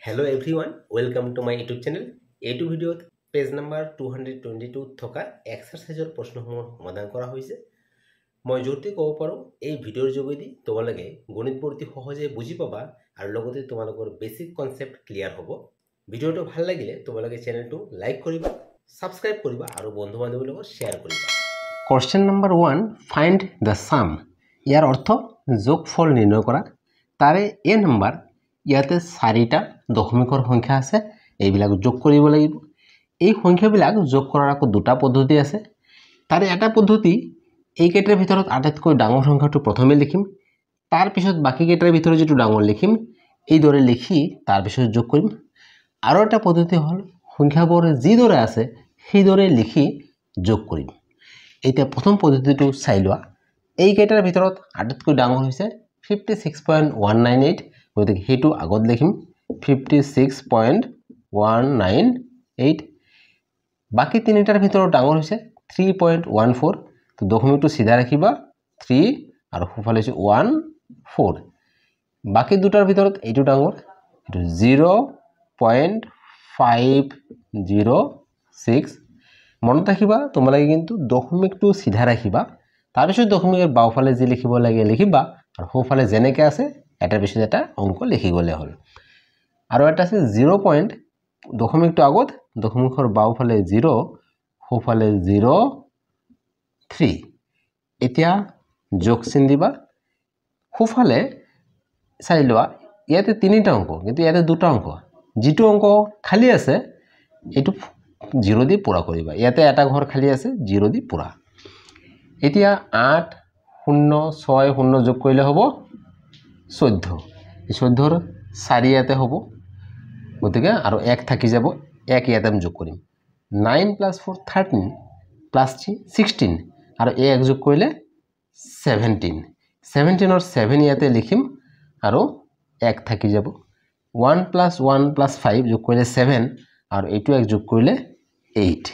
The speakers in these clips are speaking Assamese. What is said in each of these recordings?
Hello everyone, welcome to my YouTube channel. এইটো ভিডিঅ'ত পেজ নাম্বাৰ 222 থকা এক্সাৰসাইজৰ প্ৰশ্নসমূহ সমাধান কৰা হৈছে। মই জোৰতে ক'ব পাৰোঁ এই ভিডিঅ'ৰ যোগেদি তোমালোকে গণিতবোৰ অতি সহজে বুজি পাবা আৰু লগতে তোমালোকৰ বেসিক কনসেপ্ট ক্লিয়াৰ হ'ব। ভিডিঅ'টো ভাল লাগিলে তোমালোকে চেনেলটো লাইক কৰিবা, সাবস্ক্ৰাইব কৰিবা আৰু বন্ধু-বান্ধৱীৰ লগত শ্বেয়াৰ কৰিবা। কোৱেশ্চন নম্বৰ 1, ফাইন্ড দ্য সাম। ইয়াৰ অৰ্থ যোগফল নিৰ্ণয় কৰা। তাৰে এ নম্বৰ ইয়াতে 4টা দশমিকৰ সংখ্যা আছে, এইবিলাক যোগ কৰিব লাগিব। এই সংখ্যাবিলাক যোগ কৰাৰ আকৌ দুটা পদ্ধতি আছে। তাৰে এটা পদ্ধতি এই কেইটাৰ ভিতৰত আটাইতকৈ ডাঙৰ সংখ্যাটো প্ৰথমে লিখিম, তাৰ পিছত বাকি কেইটাৰ ভিতৰত যেটো ডাঙৰ লিখিম, এই দৰে লিখি তাৰ পিছত যোগ কৰিম। আৰু এটা পদ্ধতি হ'ল সংখ্যাবোৰ যি দৰে আছে সেই দৰে লিখি যোগ কৰিম। এতিয়া প্ৰথম পদ্ধতিটো চাই লোৱা। এই কেইটাৰ ভিতৰত আটাইতকৈ ডাঙৰ হৈছে 56.198, গতিকে হেতু আগত লিখিম 56.198। বাকি তিনিটাৰ ভিতৰত ডাঙৰ হৈছে 3.14, তো দশমিকটো সিধা ৰাখিবা 3 আৰু সোঁফালে হৈছে 14। বাকি দুটাৰ ভিতৰত এইটো ডাঙৰ, এটো 0.506। মনত ৰাখিবা তোমালোকে কিন্তু দশমিকটো সিধা ৰাখিবা, তাৰ পিছত দশমিকৰ বাওফালে যি লিখিব লাগে লিখিবা আৰু সোঁফালে যেনেকৈ আছে এটাৰ পিছত এটা অংক লিখি গলে হ'ল। আৰু এটা আছে 0. দশমিকটো আগত, দশমিকৰ বাওফালে 0, সোঁফালে 0.3। এতিয়া যোগ চিন দিবা। সোঁফালে চাই লোৱা ইয়াতে তিনিটা অংক, কিন্তু ইয়াতে দুটা অংক। যেটো অংক খালি আছে এটো 0 দি পুৰা কৰিবা। ইয়াতে এটা ঘৰ খালি আছে, 0 দি পুৰা। এতিয়া 8, 0, 6, 0 যোগ কৰিলে হ'ব 14। এই 14ৰ 4 ইয়াতে হ'ব, গতিকে আৰু 1 থাকি যাব, 1 ইয়াতে আমি যোগ কৰিম। 9 + 4 13 + 3 16 আৰু 1 যোগ কৰিলে 17। 17ৰ 7 ইয়াতে লিখিম আৰু 1 থাকি যাব। 1 + 1 + 5 যোগ কৰিলে 7 আৰু এইটো 1 যোগ কৰিলে 8।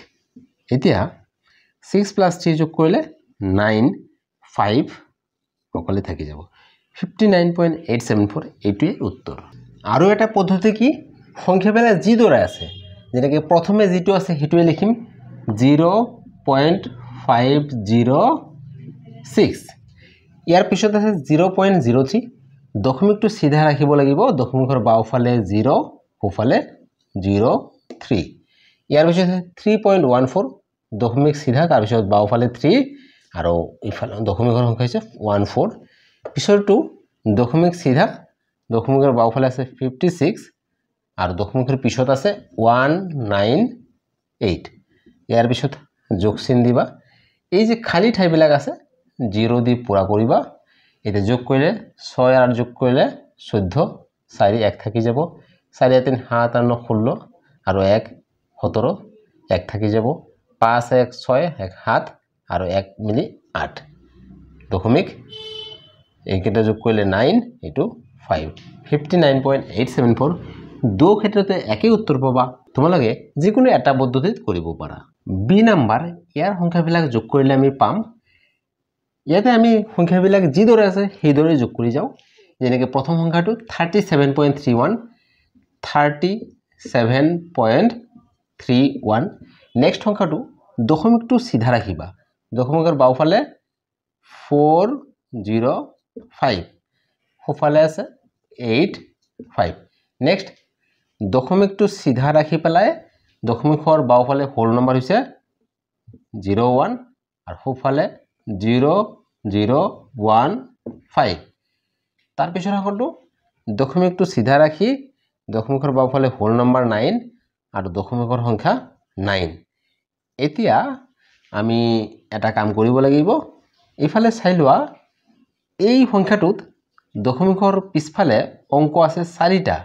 এতিয়া 6 + 3 যোগ কৰিলে 9, 5 অকলে থাকি যাব। 59.874 এইটোৱে উত্তৰ। আৰু এটা পদ্ধতি কি, সংখ্যাবিলাক যি দৰে আছে, যেনেকৈ প্ৰথমে যেটো আছে হেতুৱে লিখিম 0.506। ইয়াৰ পিছত আছে 0.03, দশমিকটো সিধা ৰাখিব লাগিব, দশমিকৰ বাওফালে 0, সোঁফালে 0.3। ইয়াৰ পিছত 3.14, দশমিক সিধা, তাৰ পিছত বাওফালে 3 আৰু ইফালে দশমিকৰ সংখ্যা হৈছে 14। পিছৰটো দশমিক সিধা, দশমিকৰ বাওফালে আছে 56 আৰু দশমিকৰ পিছত আছে 198। ইয়াৰ পিছত যোগ চিন দিবা। এই যে খালি ঠাইবিলাক আছে 0 দি পুৰা কৰিবা। এটা যোগ কৰিলে 6 আৰু যোগ কৰিলে 14, 4 1 থাকি যাব, 4 3 7 আৰু 9 16 আৰু 1 17, 1 থাকি যাব, 5 1 6 1 7 আৰু 1 মিলি 8। দশমিক এইকেইটা যোগ কৰিলে 9, এইটো 5। 59.874। দো ক্ষেত্ৰতে একেই উত্তৰ পাবা। তোমালোকে যিকোনো এটা পদ্ধতিত কৰিব পাৰা। বি নাম্বাৰ, ইয়াৰ সংখ্যাবিলাক যোগ কৰিলে আমি পাম, ইয়াতে আমি সংখ্যাবিলাক যি দৰে আছে সেই দৰে যোগ কৰি যাওঁ। যেনেকৈ প্ৰথম সংখ্যাটো 37.31, 37.31। নেক্সট সংখ্যাটো দশমিকটো সিধা ৰাখিবা, দশমিকৰ বাওফালে 405, সোঁফালে আছে 85। নেক্সট দশমিকটো সিধা ৰাখি পেলাই দশমিকৰ বাওফালে হোল নম্বৰ হৈছে 01 আৰু সোঁফালে 0015। তাৰ পিছৰ সংখ্যাটো দশমিকটো সিধা ৰাখি দশমিকৰ বাওফালে হোল নম্বৰ 9 আৰু দশমিকৰ সংখ্যা 9। এতিয়া আমি এটা কাম কৰিব লাগিব। এইফালে চাই লোৱা, এই সংখ্যাটোত দশমিকৰ পিছফালে অংক আছে 4টা,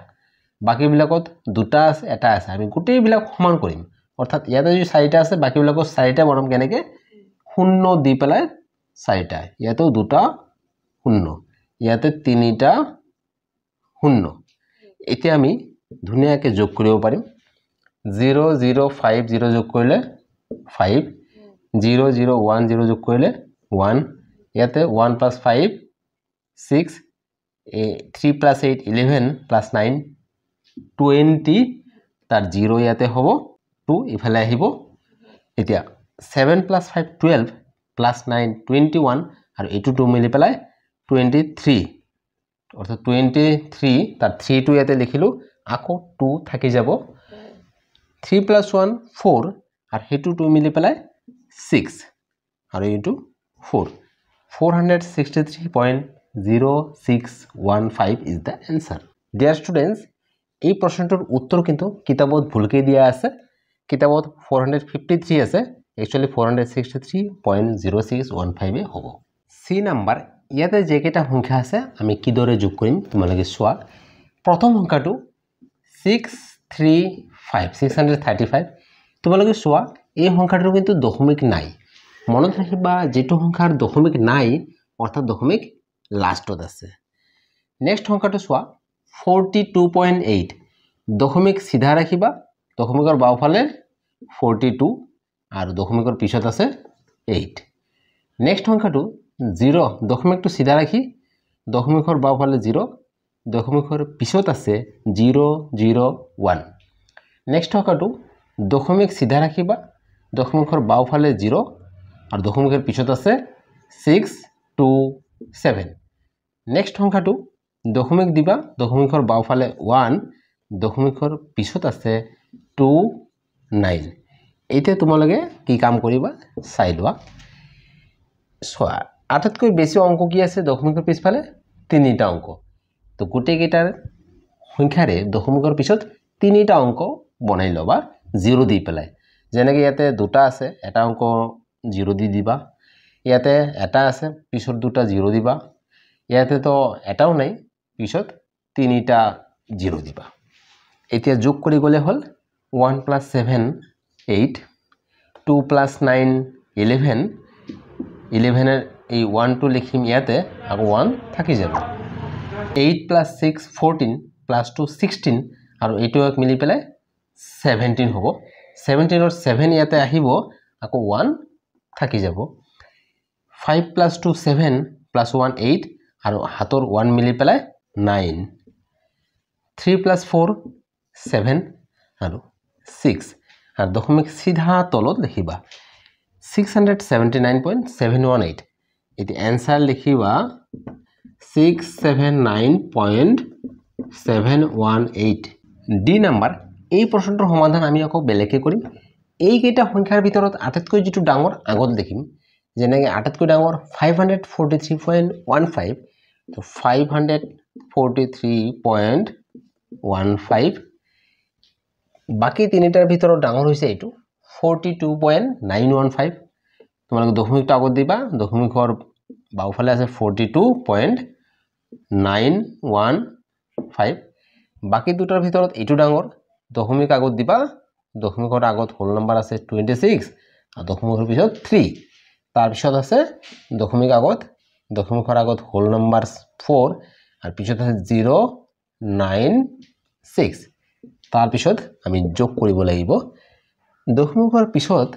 বাকিবিলাকত 2টা আছে, এটা আছে। আমি গোটেইবিলাক সমান কৰিম, অৰ্থাৎ ইয়াতে যদি 4টা আছে বাকিবিলাকত 4টা বনাম। কেনেকৈ 0 দি পেলাই 4টা, ইয়াতেও 2টা 0, ইয়াতে 3টা 0। এতিয়া আমি ধুনীয়াকৈ যোগ কৰিব পাৰিম। 0050 যোগ কৰিলে 5, 0010 যোগ কৰিলে 1, ইয়াতে 1 + 5 6, 3 + 8 11 + 9 20 তার 0 ইয়াতে হ'ব 2 ইফালে আহিব এতিয়া 7 + 5 12 + 9 21 আৰু এইটো 2 মিলি পেলাই 23 অৰ্থাৎ 23 তার 3 টো ইয়াতে লিখিলো আকৌ 2 থাকি যাব 3 + 1 4 আৰু হেতু 2 মিলি পেলাই 6 আৰু এইটো 4 463.0615 is the answer. Dear students, এই প্ৰশ্নটোৰ উত্তৰ কিন্তু কিতাপত ভুলকে দিয়া আছে কিতাপত 453 আছে actually 463.0615 এ হ'ব সি নাম্বাৰ ইয়াতে যে কেইটা সংখ্যা আছে আমি কি দৰে যোগ কৰিম তোমালোকে চোৱা প্ৰথম সংখ্যাটো 635 তোমালোকে চোৱা এই সংখ্যাটোৰ কিন্তু দশমিক নাই মনত ৰাখিবা যেটো সংখ্যাৰ দশমিক নাই অৰ্থাৎ দশমিক লাষ্টত আছে নেক্সট সংখ্যাটো চোৱা 42.8 দশমিক সিধা ৰাখিবা দশমিকৰ বাওফালে 42 আৰু দশমিকৰ পিছত আছে 8 নেক্সট সংখ্যাটো 0 দশমিকটো সিধা ৰাখি দশমিকৰ বাওফালে 0 দশমিকৰ পিছত আছে 001 নেক্সট সংখ্যাটো দশমিক সিধা ৰাখিবা দশমিকৰ বাওফালে 0 আৰু দশমিকৰ পিছত আছে 627 নেক্সট সংখ্যাটো দশমিক দিবা দশমিকৰ বাওফালে 1 দশমিকৰ পিছত আছে 29 এইতে তোমালোকে কি কাম কৰিবা চাই লোৱা সোয়া আটাইতকৈ বেছি অংক কি আছে দশমিকৰ পিছফালে তিনিটা অংক তো গোটেই কেইটাৰ সংখ্যাৰে দশমিকৰ পিছত তিনিটা অংক বনাই লবা 0 দি পেলাই যেনেকৈ ইয়াতে দুটা আছে এটা অংক 0 দি দিবা ইয়াতে এটা আছে পিছত দুটা 0 দিবা ইয়াতে তো এটাও নাই পিছত তিনিটা 0 দিবা এতিয়া যোগ কৰি গলে হল 1 + 7 8 2 + 9 11 11 এর এই 1 2 লিখিম ইয়াতে আৰু 1 থাকি যাব 8 + 6 14 + 2 16 আৰু এইটো এক মিলি পেলাই 17 হ'ব 17 ৰ 7 ইয়াতে আহিব আকৌ 1 থাকি যাব 5 + 2 7 + 1 8 আৰু হাতৰ 1 মিলি পেলাই 9 3 + 4 7 আৰু 6 আৰু দশমিক সিধা তলত লিখিবা 679.718 এটি आंसर লিখিবা 679.718 ডি নাম্বার এই প্ৰশ্নটোৰ সমাধান আমি আকৌ বেলেগে কৰিম এই কেইটা সংখ্যাৰ ভিতৰত আটাইতকৈ যেটো ডাঙৰ আগত লিখিম যেনেকৈ আটাইতকৈ ডাঙৰ 543.15 তো 543.15 বাকি তিনিটাৰ ভিতৰত ডাঙৰ হৈছে এইটো 42.915 তোমালোকে দশমিকটো আগত দিবা দশমিকৰ বাওফালে আছে 42.915 বাকি দুটাৰ ভিতৰত এইটো ডাঙৰ দশমিক আগত দিবা দশমিকৰ আগত হোল নাম্বাৰ আছে 26 আৰু দশমিকৰ পিছত 3 তাৰ পিছত আছে দশমিক আগত দশমিকৰ আগত হোল নাম্বাৰ 4 আৰু পিছত আছে 096 তাৰ পিছত আমি যোগ কৰিব লাগিব দশমিকৰ পিছত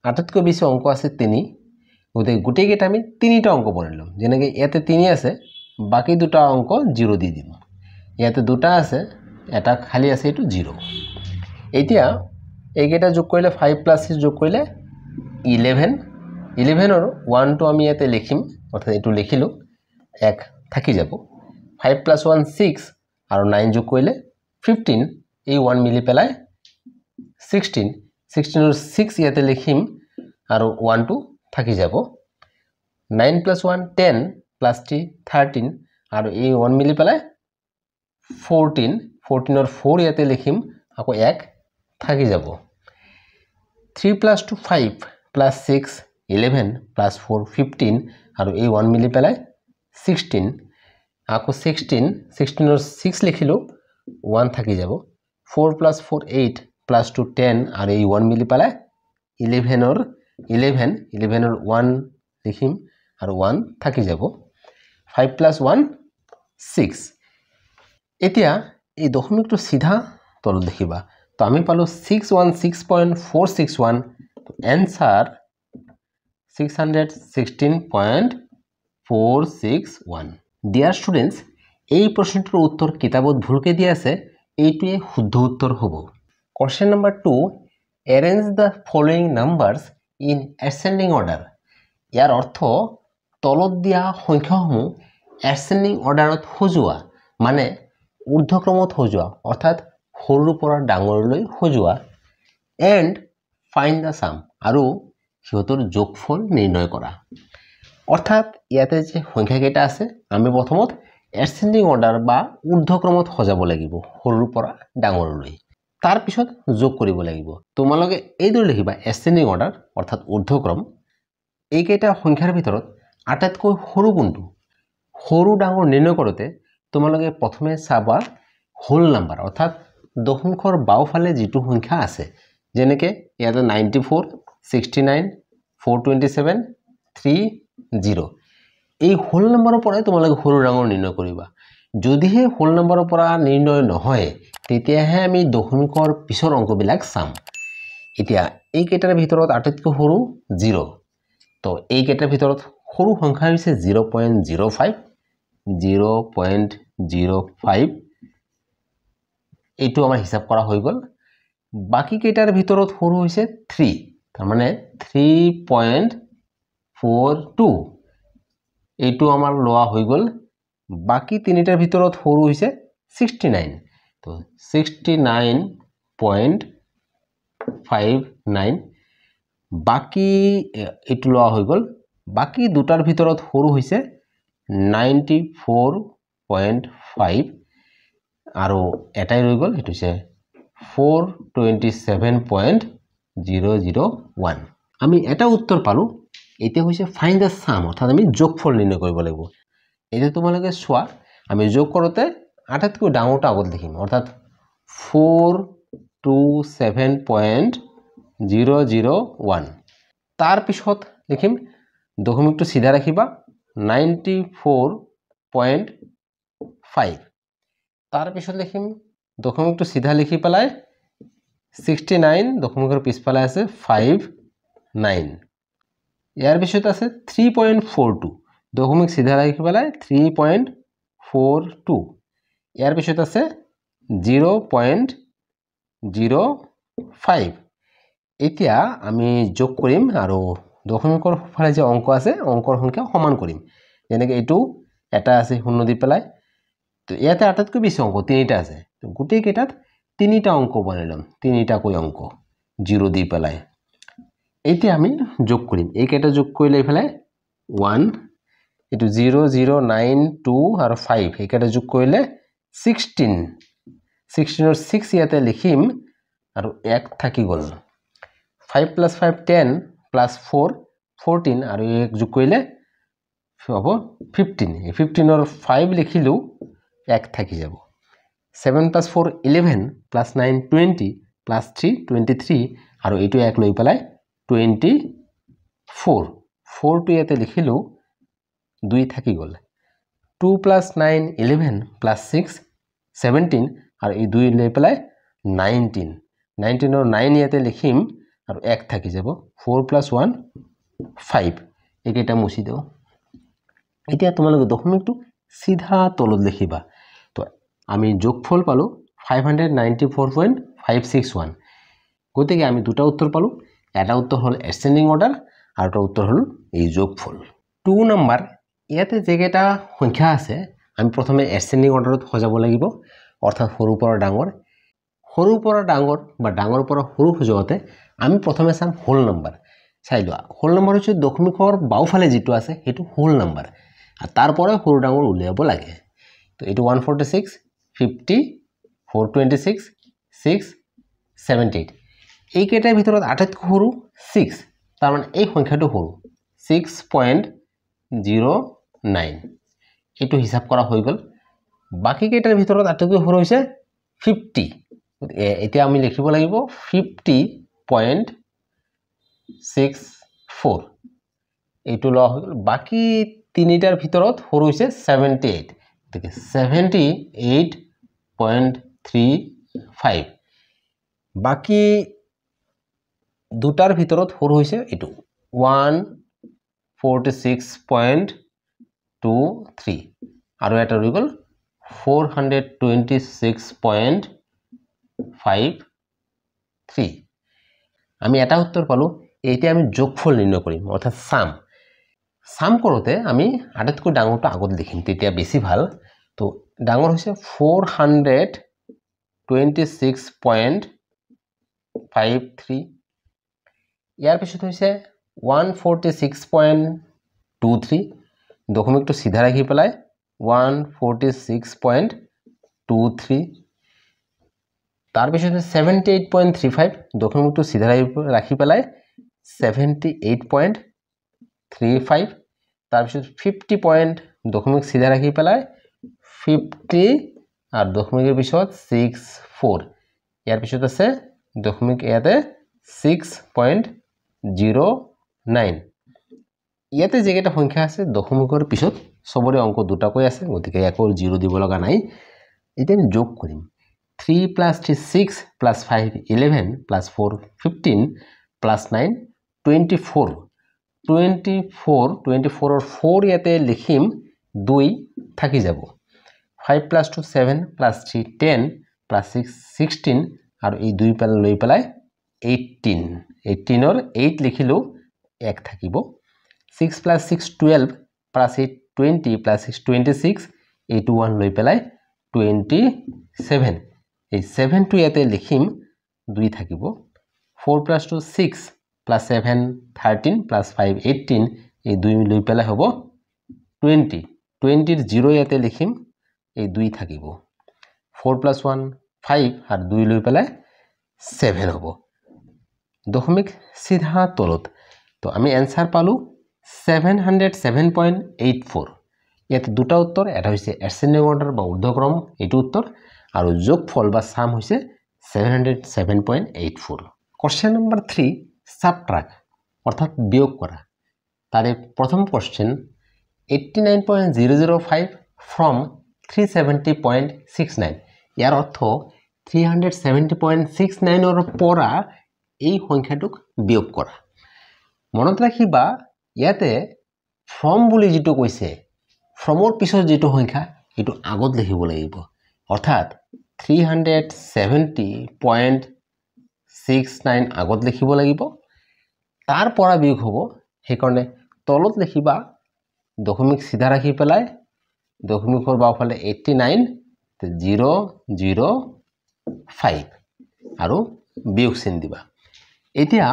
আটাইতকৈ বেছি অংক আছে 3 গোটেই কেইটা আমি তিনিটা অংক বনাইলাম যেনেকৈ ইয়াতে 3 আছে বাকি দুটা অংক 0 দি দিম ইয়াতে দুটা আছে এটা খালি আছে এটো 0 এতিয়া এই কেইটা যোগ কৰিলে 5 + 6 যোগ কৰিলে 11 11 ৰ 1 টো আমি ইয়াতে লিখিম অৰ্থাৎ এটো লিখিলো 1 থাকি যাব 5 + 1 6 আৰু 9 যোগ কৰিলে 15 এই 1 মিলি পেলাই 16 16 ৰ 6 ইয়াতে লিখিম আৰু 1 টো থাকি যাব 9 + 1 10 + 3 13 আৰু এই 1 মিলি পেলাই 14 14 ৰ 4 ইয়াতে লিখিম আকৌ 1 থাকি যাব 3 + 2 5 + 6 11 + 4 15 আৰু এই 1 মিলি পেলাই 16 আকৌ 16 16 ৰ 6 লিখিলো 1 থাকি যাব 4 + 4 8 + 2 10 আৰু এই 1 মিলি পেলাই 11 ৰ 1 লিখিম আৰু 1 থাকি যাব 5 + 1 6 এতিয়া এই দশমিকটো সিধা তলত লিখিবা তো আমি পালো 616.461 তো आंसर 616.461 ডিয়ার স্টুডেন্টস এই প্ৰশ্নটোৰ উত্তৰ কিতাপত ভুলকে দিয়া আছে এইটোৱে শুদ্ধ উত্তৰ হ'ব question number 2 arrange the following numbers in ascending order ইয়াৰ অৰ্থ তলত দিয়া সংখ্যাসমূহ এসেন্ডিং অৰ্ডাৰত সজোৱা মানে ঊৰ্ধ্বক্ৰমত সজোৱা অৰ্থাৎ সৰুৰ পৰা ডাঙৰলৈ সজোৱা এণ্ড ফাইণ্ড দ্য সাম আৰু সিহঁতৰ যোগফল নিৰ্ণয় কৰা অৰ্থাৎ ইয়াতে যে সংখ্যা কেইটা আছে আমি প্ৰথমত এসেন্ডিং অৰ্ডাৰ বা ঊৰ্ধ্বক্ৰমত সজাব লাগিব সৰুৰ পৰা ডাঙৰলৈ তাৰ পিছত যোগ কৰিব লাগিব তোমালোকে এইদৰে লিখিবা এসেন্ডিং অৰ্ডাৰ অৰ্থাৎ ঊৰ্ধ্বক্ৰম এই কেইটা সংখ্যাৰ ভিতৰত আটাইতকৈ সৰু কোনটো সৰু ডাঙৰ নিৰ্ণয় কৰোতে তোমালোকে প্ৰথমে চাবা হোল নাম্বাৰ অৰ্থাৎ দশমিকৰ বাওফালে যেটো সংখ্যা আছে যেনেকৈ ইয়াতে 94 69 427 30 এই হোল নম্বৰৰ পৰা তোমালোকে সৰু ডাঙৰ নিৰ্ণয় কৰিবা যদিহে হোল নম্বৰৰ পৰা নিৰ্ণয় নহয় তেতিয়াহে আমি দশমিকৰ পিছৰ অংকবিলাক চাম এতিয়া এই কেইটাৰ ভিতৰত আটাইতকৈ সৰু 0 তো এই কেইটাৰ ভিতৰত সৰু সংখ্যা হৈছে 0.05 0.05 এইটো আমাৰ হিসাব কৰা হৈ গল বাকি কেইটাৰ ভিতৰত সৰু হৈছে 3 তাৰ মানে 3.42 এইটো আমাৰ লোৱা হৈ গল বাকি তিনিটাৰ ভিতৰত সৰু হৈছে 69 তো 69.59 বাকি এইটো লোৱা হৈ গল বাকি দুটাৰ ভিতৰত সৰু হৈছে 94.5 আৰু এটাই ৰৈ গল এটো হৈছে 427.001 আমি এটা উত্তৰ পালো এতিয়া হৈছে ফাইন্ড দ্য সাম অৰ্থাৎ আমি যোগফল নিৰ্ণয় কৰিব লাগিব এটা তোমালোকে চোৱা আমি যোগ কৰোতে আটাইতকৈ ডাঙৰটা আগত লিখিম অৰ্থাৎ 427.001 তাৰ পিছত লিখিম দশমিকটো সিধা ৰাখিবা 94.5 তাৰ পিছত লিখিম দশমিকটো সিধা লিখি পেলাই 69 দশমিকৰ পিছফালে আছে 59 ইয়াৰ পিছত আছে 3.42 দশমিক সিধা ৰাখি পেলাই 3.42 ইয়াৰ পিছত আছে 0.05 এতিয়া আমি যোগ কৰিম আৰু দশমিকৰ ফালে যে অংক আছে অংকৰ সংখ্যা সমান কৰিম যেনেকৈ এইটো এটা আছে শূন্য দি পেলাই তো ইয়াতে আটাইতকৈ বেছি অংক তিনিটা আছে তো গোটেই কেইটাত তিনিটা অংক বনাইলাম তিনিটা কৈ অংক 0 দি পেলাই এতিয়া আমি যোগ কৰিম এই কেইটা যোগ কৰিলে ইফালে 1 এটো 0092 আৰু 5 এই কেইটা যোগ কৰিলে 16 16 ৰ 6 ইয়াতে লিখিম আৰু 1 থাকি গল 5 + 5 10 + 4 14 আৰু 1 যোগ কৰিলে হ'ব 15 এই 15 ৰ 5 লিখিলো 1 থাকি যাব 7 + 4 11 + 9 20 + 3 23 আৰু এইটো 1 লৈ পেলাই 24 4 টো ইয়াতে লিখিলো 2 থাকি গল 2 + 9 11 + 6 17 আৰু এই 2 লৈ পেলাই 19 19 ৰ 9 ইয়াতে লিখিম আৰু 1 থাকি যাব 4 + 1 5 এইকেইটা মুছি দিও এতিয়া তোমালোকে দশমিকটো সিধা তলত লিখিবা তো আমি যোগফল পালো 594.561 গতিকে আমি দুটা উত্তৰ পালো এটা উত্তৰ হল এসেন্ডিং অৰ্ডাৰ আৰু এটা উত্তৰ হল এই যোগফল 2 নম্বৰ ইয়াতে যেকেটা সংখ্যা আছে আমি প্ৰথমে এসেন্ডিং অৰ্ডাৰত সজাব লাগিব অৰ্থাৎ সৰুৰ পৰা ডাঙৰ বা ডাঙৰ পৰা সৰু সজাওতে আমি প্ৰথমে চাম হোল নম্বৰ চাই লোৱা হোল নম্বৰ হৈছে দশমিকৰ বাওফালে যেটো আছে হেতু হোল নম্বৰ আৰু তাৰ পৰা সৰু ডাঙৰ উলিয়াব লাগে তো এটো 146 50 426 6 78 এই কেইটাৰ ভিতৰত আটাইতকৈ সৰু 6 তাৰ মানে এই সংখ্যাটো সৰু 6.09 এটো হিসাব কৰা হৈ গল বাকি কেইটাৰ ভিতৰত আটাইতকৈ সৰু হৈছে 50 এতিয়া আমি লিখিব লাগিব 50.64 এইটো লোৱা হৈ গল বাকি তিনিটাৰ ভিতৰত সৰু হৈছে 78 গতিকে 78.35 বাকি দুটাৰ ভিতৰত সৰু হৈছে এইটো 146.23 আৰু এটা ৰৈ গল 426.0 5 3 আমি এটা উত্তৰ পালো এতিয়া আমি যোগফল নিৰ্ণয় কৰিম অৰ্থাৎ সাম কৰোতে আমি আটাইতকৈ ডাঙৰটো আগত লিখিম তেতিয়া বেছি ভাল তো ডাঙৰ হৈছে 426.53 ইয়াৰ পিছত হৈছে 146.23 দশমিকটো সিধা ৰাখি পেলাই 146.23 তাৰ পিছত 78.35 দশমিকটো সিধা ৰাখি পেলাই 78.35 তাৰ পিছত 50 পইণ্ট দশমিক সিধা ৰাখি পেলাই 50 আৰু দশমিকৰ পিছত 64 ইয়াৰ পিছত আছে দশমিক ইয়াতে 6.09 ইয়াতে যেটা সংখ্যা আছে দশমিকৰ পিছত সবৰে অংক দুটাকৈ আছে গতিকে একো 0 দিব লগা নাই এতিয়া আমি যোগ কৰিম 3 plus 3 6 plus 5 11 plus 4 15 plus 9 24 24 और 4 ইয়াতে লিখিম 2 থাকি যাব 5 plus 2 7 plus 3 10 plus 6 16 আৰু এই 2 পেল লৈ পেলাই 18 और 8 লিখিলো 1 থাকিব 6 plus 6 12 plus 8 20 plus 6 26 81 লৈ পেলাই 27 এই 7 টো ইয়াতে লিখিম 2 থাকিব 4 plus 2 6 plus 7 13 plus 5 18 এই 2 লৈ পেলাই হ'ব 20 20 0 ইয়াতে লিখিম এই 2 থাকিব 4 plus 1 5 আৰু 2 লৈ পেলাই 7 হ'ব দশমিক সিধা তলত তো আমি आंसर পালো 707.84 ইয়াতে দুটা উত্তৰ এটা হৈছে এসেন্ডিং অৰ্ডাৰ বা ঊৰ্ধ্বক্ৰম এটো উত্তৰ আৰু যোগফল বা সাম হৈছে 707.84 কোশ্চেন নম্বৰ 3 সাবট্রাক্ট অর্থাৎ বিয়োগ করা তারে প্রথম কোশ্চেন 89.005 from 370.69 ইয়ার অর্থ 370.69 এর পৰা এই সংখ্যাটুক বিয়োগ কৰা মনত ৰাখিবা ইয়াতে from বুলি যেটো কৈছে ফ্ৰমৰ পিছত যেটো সংখ্যা এটো আগত লিখিব লাগিব অৰ্থাৎ 370.69 আগত লিখিব লাগিব তাৰ পৰা বিয়োগ হ'ব হেকৰণে তলত লিখিবা দশমিক সিধা ৰাখি পেলাই দশমিকৰ বাওফালে 89.005 আৰু বিয়োগ চিন দিবা এতিয়া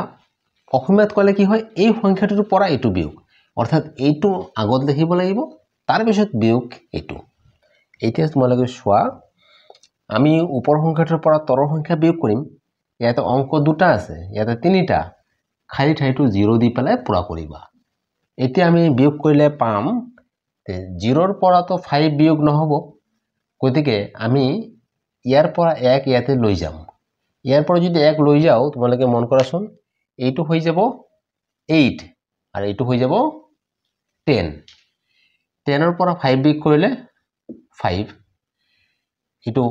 অসমীয়াত কলে কি হয় এই সংখ্যাটোৰ পৰা এটো বিয়োগ অৰ্থাৎ এইটো আগত লিখিব লাগিব তাৰ পিছত বিয়োগ এটো এতিয়া তোমালোকে চোৱা আমি ওপৰ সংখ্যাটোৰ পৰা তলৰ সংখ্যা বিয়োগ কৰিম ইয়াতে অংক দুটা আছে ইয়াতে তিনিটা খালি ঠাইটো 0 দি পেলাই পুৰা কৰিবা এতিয়া আমি বিয়োগ কৰিলে পাম 0 ৰ পৰা তো 5 বিয়োগ নহব গতিকে আমি ইয়াৰ পৰা 1 ইয়াতে লৈ যাম ইয়াৰ পৰা যদি 1 লৈ যাও তোমালোকে মন কৰাচোন এইটো হৈ যাব 8 আৰু এইটো হৈ যাব 10 10 ৰ পৰা 5 বিয়োগ কৰিলে 5 এটো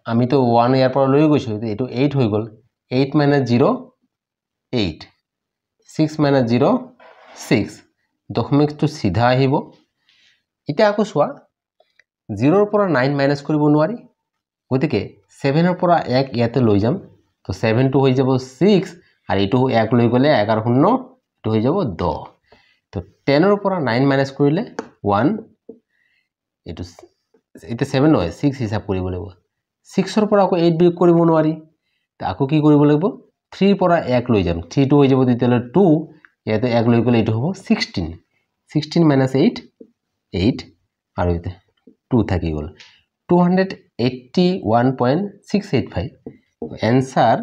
আমি তো 1 ইয়াৰ পৰা লৈ গৈছো এটো 8 হৈ গল 8 - 0 8 6 - 0 6 দশমিকটো সিধা আহিব এতিয়া আকো চোৱা 0 ৰ পৰা 9 মাইনাস কৰিব নোৱাৰি গতিকে 7 ৰ পৰা 1 ইয়াতে লৈ যাম তো 7 টো হৈ যাব 6 আৰু এটো 1 লৈ গলে 11 0 এটো হৈ যাব 10 তো 10 ৰ পৰা 9 মাইনাস কৰিলে 1 এটো এটা 7 নহয় 6 হিসাব কৰিব লাগিব 6 ৰ পৰা আকৌ 8 বিয়োগ কৰিব নোৱাৰি তো আকৌ কি কৰিব লাগিব 3 পৰা 1 লৈ যাম 3 টো হৈ যাব তেতিয়ালে 2 ইয়াতে 1 লৈ গলে এটো হ'ব 16 16 - 8 8 আৰু এতে 2 থাকি গল 281.685 आंसर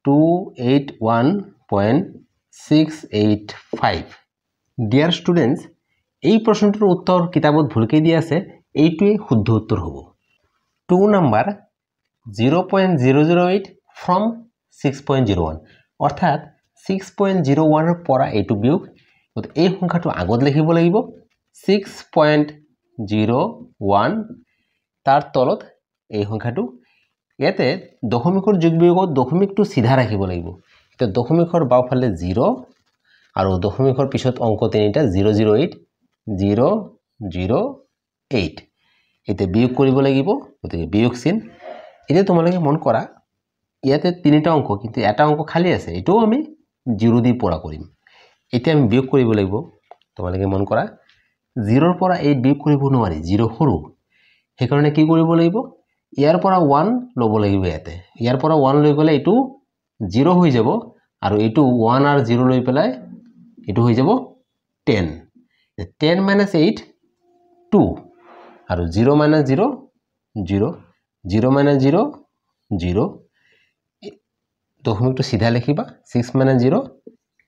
281.685 ডিয়াৰ স্টুডেন্টস এই প্ৰশ্নটোৰ উত্তৰ কিতাপত ভুলকৈ দিয়া আছে এইটোৱে শুদ্ধ উত্তৰ হ'ব 2 নাম্বাৰ 0.008 from 6.01 অৰ্থাৎ 6.01 ৰ পৰা এইটো বিয়োগ এই সংখ্যাটো আগত লিখিব লাগিব 6.01 তাৰ তলত এই সংখ্যাটো ইয়াতে দশমিকৰ যোগ বিয়োগত দশমিকটো সিধা ৰাখিব লাগিব এটা দশমিকৰ বাওফালে 0 আৰু দশমিকৰ পিছত অংক তিনিটা 008 008 এতে বিয়োগ কৰিব লাগিব গতিকে বিয়োগ চিন এতিয়া তোমালোকে মন কৰা ইয়াতে তিনিটা অংক কিন্তু এটা অংক খালি আছে, এটাও আমি 0 দি পৰা কৰিম। এতিয়া আমি বিয়োগ কৰিব লাগিব। তোমালোকে মন কৰা 0 ৰ পৰা 8 বিয়োগ কৰিব নোৱাৰি, 0 সৰু, সেইকাৰণে কি কৰিব লাগিব, ইয়াৰ পৰা 1 ল'ব লাগিব। ইয়াৰ পৰা 1 লৈ গ'লে এইটো 0 হৈ যাব, আৰু এইটো 1 আৰু 0 লৈ পেলাই এইটো হৈ যাব 10। 10 minus 8 2, আৰু 0 minus 0 0, 0 minus 0 0, দশমিকটো সিধা লিখিবা, 6 minus 0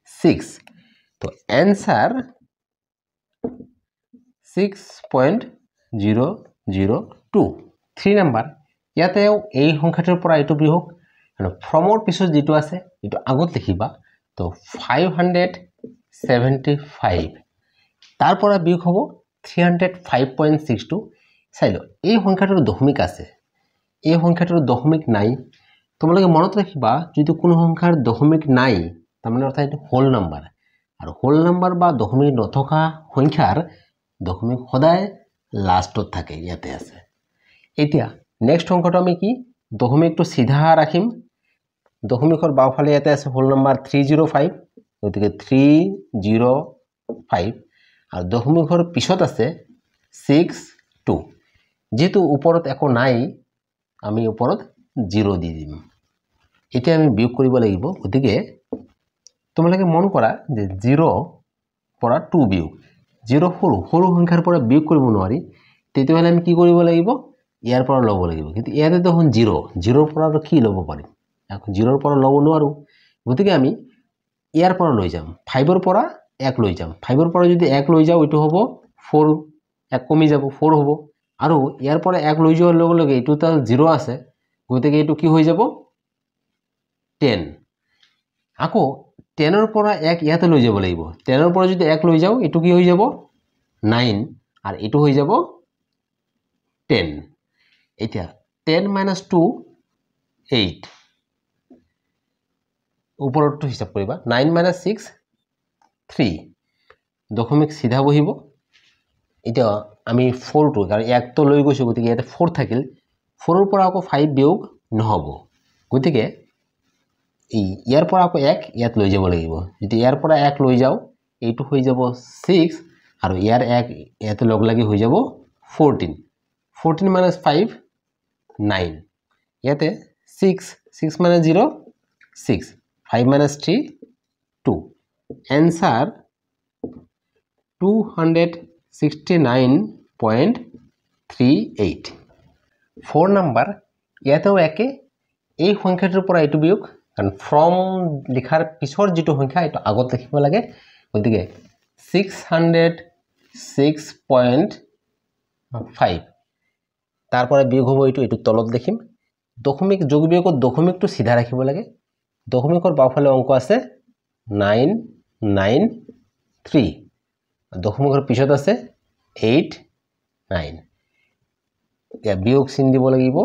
6। তো এনসার 6.002। 3 নাম্বার, ইয়াতেও এই সংখ্যাটোৰ পৰা এইটো বিয়োগ, আৰু ফ্ৰমৰ পিছত যেটো আছে এটো আগত লিখিবা। তো 575, তাৰ পৰা বিয়োগ হ'ব 305.62। চাইলো এই সংখ্যাটোৰ দশমিক আছে, এই সংখ্যাটোৰ দশমিক নাই। তোমালোকে মনত ৰাখিবা যদি কোনো সংখ্যাৰ দশমিক নাই তাৰমানে অৰ্থাৎ এটা হোল নাম্বাৰ, আৰু হোল নাম্বাৰ বা দশমিক নথকা সংখ্যাৰ দশমিক সদায় লাষ্টত থাকে, ইয়াতে আছে। এতিয়া নেক্সট অংকটো আমি কি দশমিকটো সিধা ৰাখিম, দশমিকৰ বাওফালে ইয়াতে আছে হোল নাম্বাৰ 305, গতিকে 305, আৰু দশমিকৰ পিছত আছে 62, যেহেতু ওপৰত একো নাই আমি ওপৰত 0 দি দিম। এতিয়া আমি বিয়োগ কৰিব লাগিব, গতিকে তোমালোকে মন কৰা যে 0 পৰা 2 বিয়োগ, 0 সৰু সংখ্যাৰ পৰা বিয়োগ কৰিব নোৱাৰি, তেতিয়াহ'লে আমি কি কৰিব লাগিব, ইয়াৰ পৰা ল'ব লাগিব। কিন্তু ইয়াতে দেখোন 0 ৰ পৰা কি ল'ব পাৰিম, এখন 0 ৰ পৰা ল'ব নোৱাৰো, গতিকে আমি ইয়াৰ পৰা লৈ যাম, 5 ৰ পৰা 1 লৈ যাম। 5 ৰ পৰা যদি 1 লৈ যাও এইটো হ'ব 4, 1 কমি যাব 4 হ'ব, আৰু ইয়াৰ পৰা 1 লৈ যোৱাৰ লগে লগে এইটো তার 0 আছে, গতিকে এইটো কি হৈ যাব 10। আকৌ 10 ৰ পৰা 1 ইয়াতে লৈ যাব লাগিব, 10 ৰ পৰা যদি 1 লৈ যাও এইটো কি হৈ যাব 9, আৰু এইটো হৈ যাব 10। এতিয়া 10 minus 2 8, ওপৰটো হিসাব কৰিবা, 9 minus 6 3, দশমিক সিধা বহিব। এতিয়া আমি 4টো কাৰণ 1 তো লৈ গৈছো, গতিকে ইয়াতে 4 থাকিল, 4 ৰ পৰা আকৌ 5 বিয়োগ নহব, গতিকে ইয়াৰ পৰা আকৌ 1 ইয়াত লৈ যাব লাগিব। যদি ইয়াৰ পৰা 1 লৈ যাও এইটো হৈ যাব 6, আৰু ইয়াৰ 1 ইয়াতে লগ লাগি হৈ যাব 14। 14 minus 5 9, ইয়াতে 6 minus 0 6, 5 minus 3 2, answer 269.38। 4 নাম্বার, ইয়াতেও একে, এই সংখ্যাটোৰ পৰা এইটো বিয়োগ, কাৰণ ফ্ৰম লিখাৰ পিছৰ যেটো সংখ্যা এটা আগত লিখিব লাগে, গতিকে 606.5, তাৰ পৰা বিয়োগ হ'ব এইটো তলত লিখিম। দশমিক যোগ বিয়োগত দশমিকটো সিধা ৰাখিব লাগে, দশমিকৰ বাওফালে অংক আছে 993, দশমিকৰ পিছত আছে 8 9, এতিয়া বিয়োগ চিন দিব লাগিব।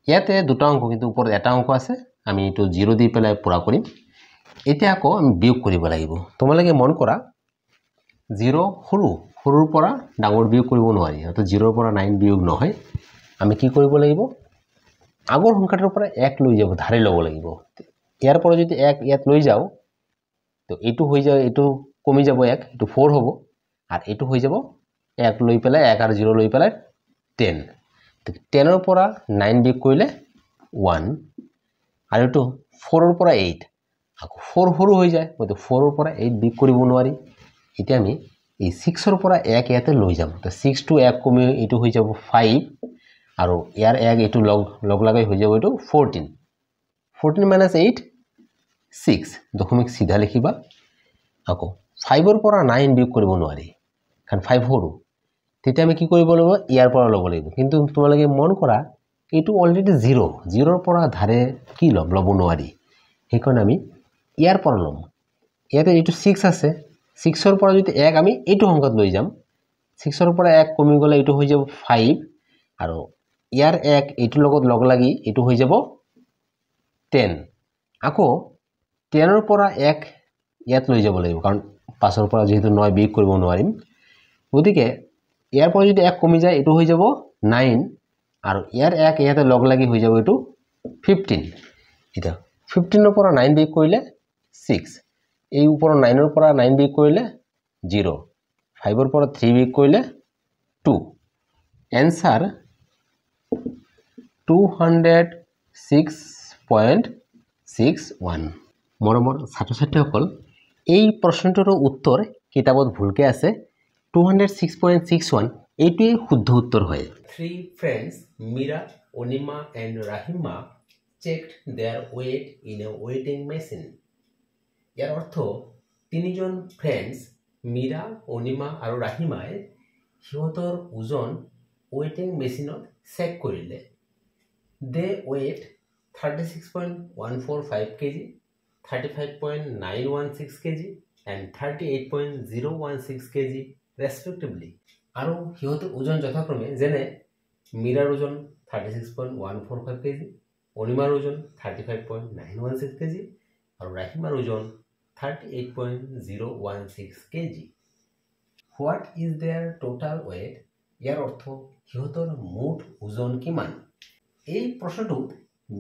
ইয়াতে দুটা অংক কিন্তু ওপৰত এটা অংক আছে, আমি এইটো 0 দি পেলাই পুৰা কৰিম। এতিয়া আকৌ আমি বিয়োগ কৰিব লাগিব। তোমালোকে মন কৰা 0 সৰুৰ পৰা ডাঙৰ বিয়োগ কৰিব নোৱাৰি, অৰ্থাৎ 0 ৰ পৰা 9 বিয়োগ নহয়। আমি কি কৰিব লাগিব, আগৰ সংখ্যাটোৰ পৰা 1 লৈ যাব, ধাৰি ল'ব লাগিব। ইয়াৰ পৰা যদি 1 ইয়াত লৈ যাও তো এইটো হৈ যায়, এইটো কমি যাব 1, এইটো 4 হ'ব, আর এইটো হৈ যাব 1 লৈ পেলাই 1 আৰু 0 লৈ পেলাই 10। 10 ৰ পৰা 9 বিয়োগ কৰিলে 1, আৰু এইটো 4 ৰ পৰা 8, আকৌ 4 সৰু হৈ যায়, গতিকে 4 ৰ পৰা 8 বিয়োগ কৰিব নোৱাৰি। এতিয়া আমি এই 6 ৰ পৰা 1 ইয়াতে লৈ যাম, তো 6 to 1 কমি এইটো হৈ যাব 5, আৰু ইয়াৰ 1 এইটো লগ লাগাই হৈ যাব এইটো 14। 14 minus 8 6, দশমিক সিধা লিখিবা। আকৌ 5 ৰ পৰা 9 বিয়োগ কৰিব নোৱাৰি, কাৰণ 5 সৰু, তেতিয়া আমি কি কৰিব লাগিব, ইয়াৰ পৰা ল'ব লাগিব। কিন্তু তোমালোকে মন কৰা এইটো অলৰেডি 0 ৰ পৰা ধাৰে কি ল'ব নোৱাৰি, সেইকাৰণে আমি ইয়াৰ পৰা ল'ম। ইয়াতে এইটো 6 আছে, 6 ৰ পৰা যদি 1 আমি এইটো সংখ্যাত লৈ যাম, 6 ৰ পৰা 1 কমি গ'লে এইটো হৈ যাব 5, আৰু ইয়াৰ 1 এইটো লগত লগ লাগি এইটো হৈ যাব 10। আকৌ 10 ৰ পৰা 1 ইয়াত লৈ যাব লাগিব, কাৰণ 5 ৰ পৰা যেহেতু 9 বিয়োগ কৰিব নোৱাৰিম, গতিকে ইয়াৰ পৰা যদি 1 কমি যায় এইটো হৈ যাব 9, আৰু ইয়াৰ এক ইয়াতে লগ লাগি হৈ যাব এইটো 15 এটা 15 পৰা 9 বিয়োগ কৰিলে 6 এই ওপৰৰ 9 পৰা 9 বিয়োগ কৰিলে 0 5 পৰা 3 বিয়োগ কৰিলে 2 এনসাৰ 206.61 মৰমৰ ছাত্ৰ ছাত্ৰীসকল এই প্ৰশ্নটোৰ উত্তৰ কিতাপত ভুলকে আছে 206.61 এইটোৱে শুদ্ধ উত্তৰ হয় Three friends Mira, Onima and Rahima checked their weight in a weighing machine ইয়াৰ অৰ্থ তিনিজন ফ্ৰেন্ডস মীৰা অনিমা আৰু ৰাহিমাই সিহঁতৰ ওজন weighing মেচিনত চেক কৰিলে they weighed 36.145 kg 35.916 kg and 38.016 kg respectively আৰু সিহঁতৰ ওজন যথাক্ৰমে যেনে মীৰাৰ ওজন 36.145 kg অনিমাৰ ওজন 35.916 kg আৰু ৰাহিমাৰ ওজন 38.016 kg what is their total weight ইয়াৰ অৰ্থ সিহঁতৰ মুঠ ওজন কিমান এই প্ৰশ্নটোত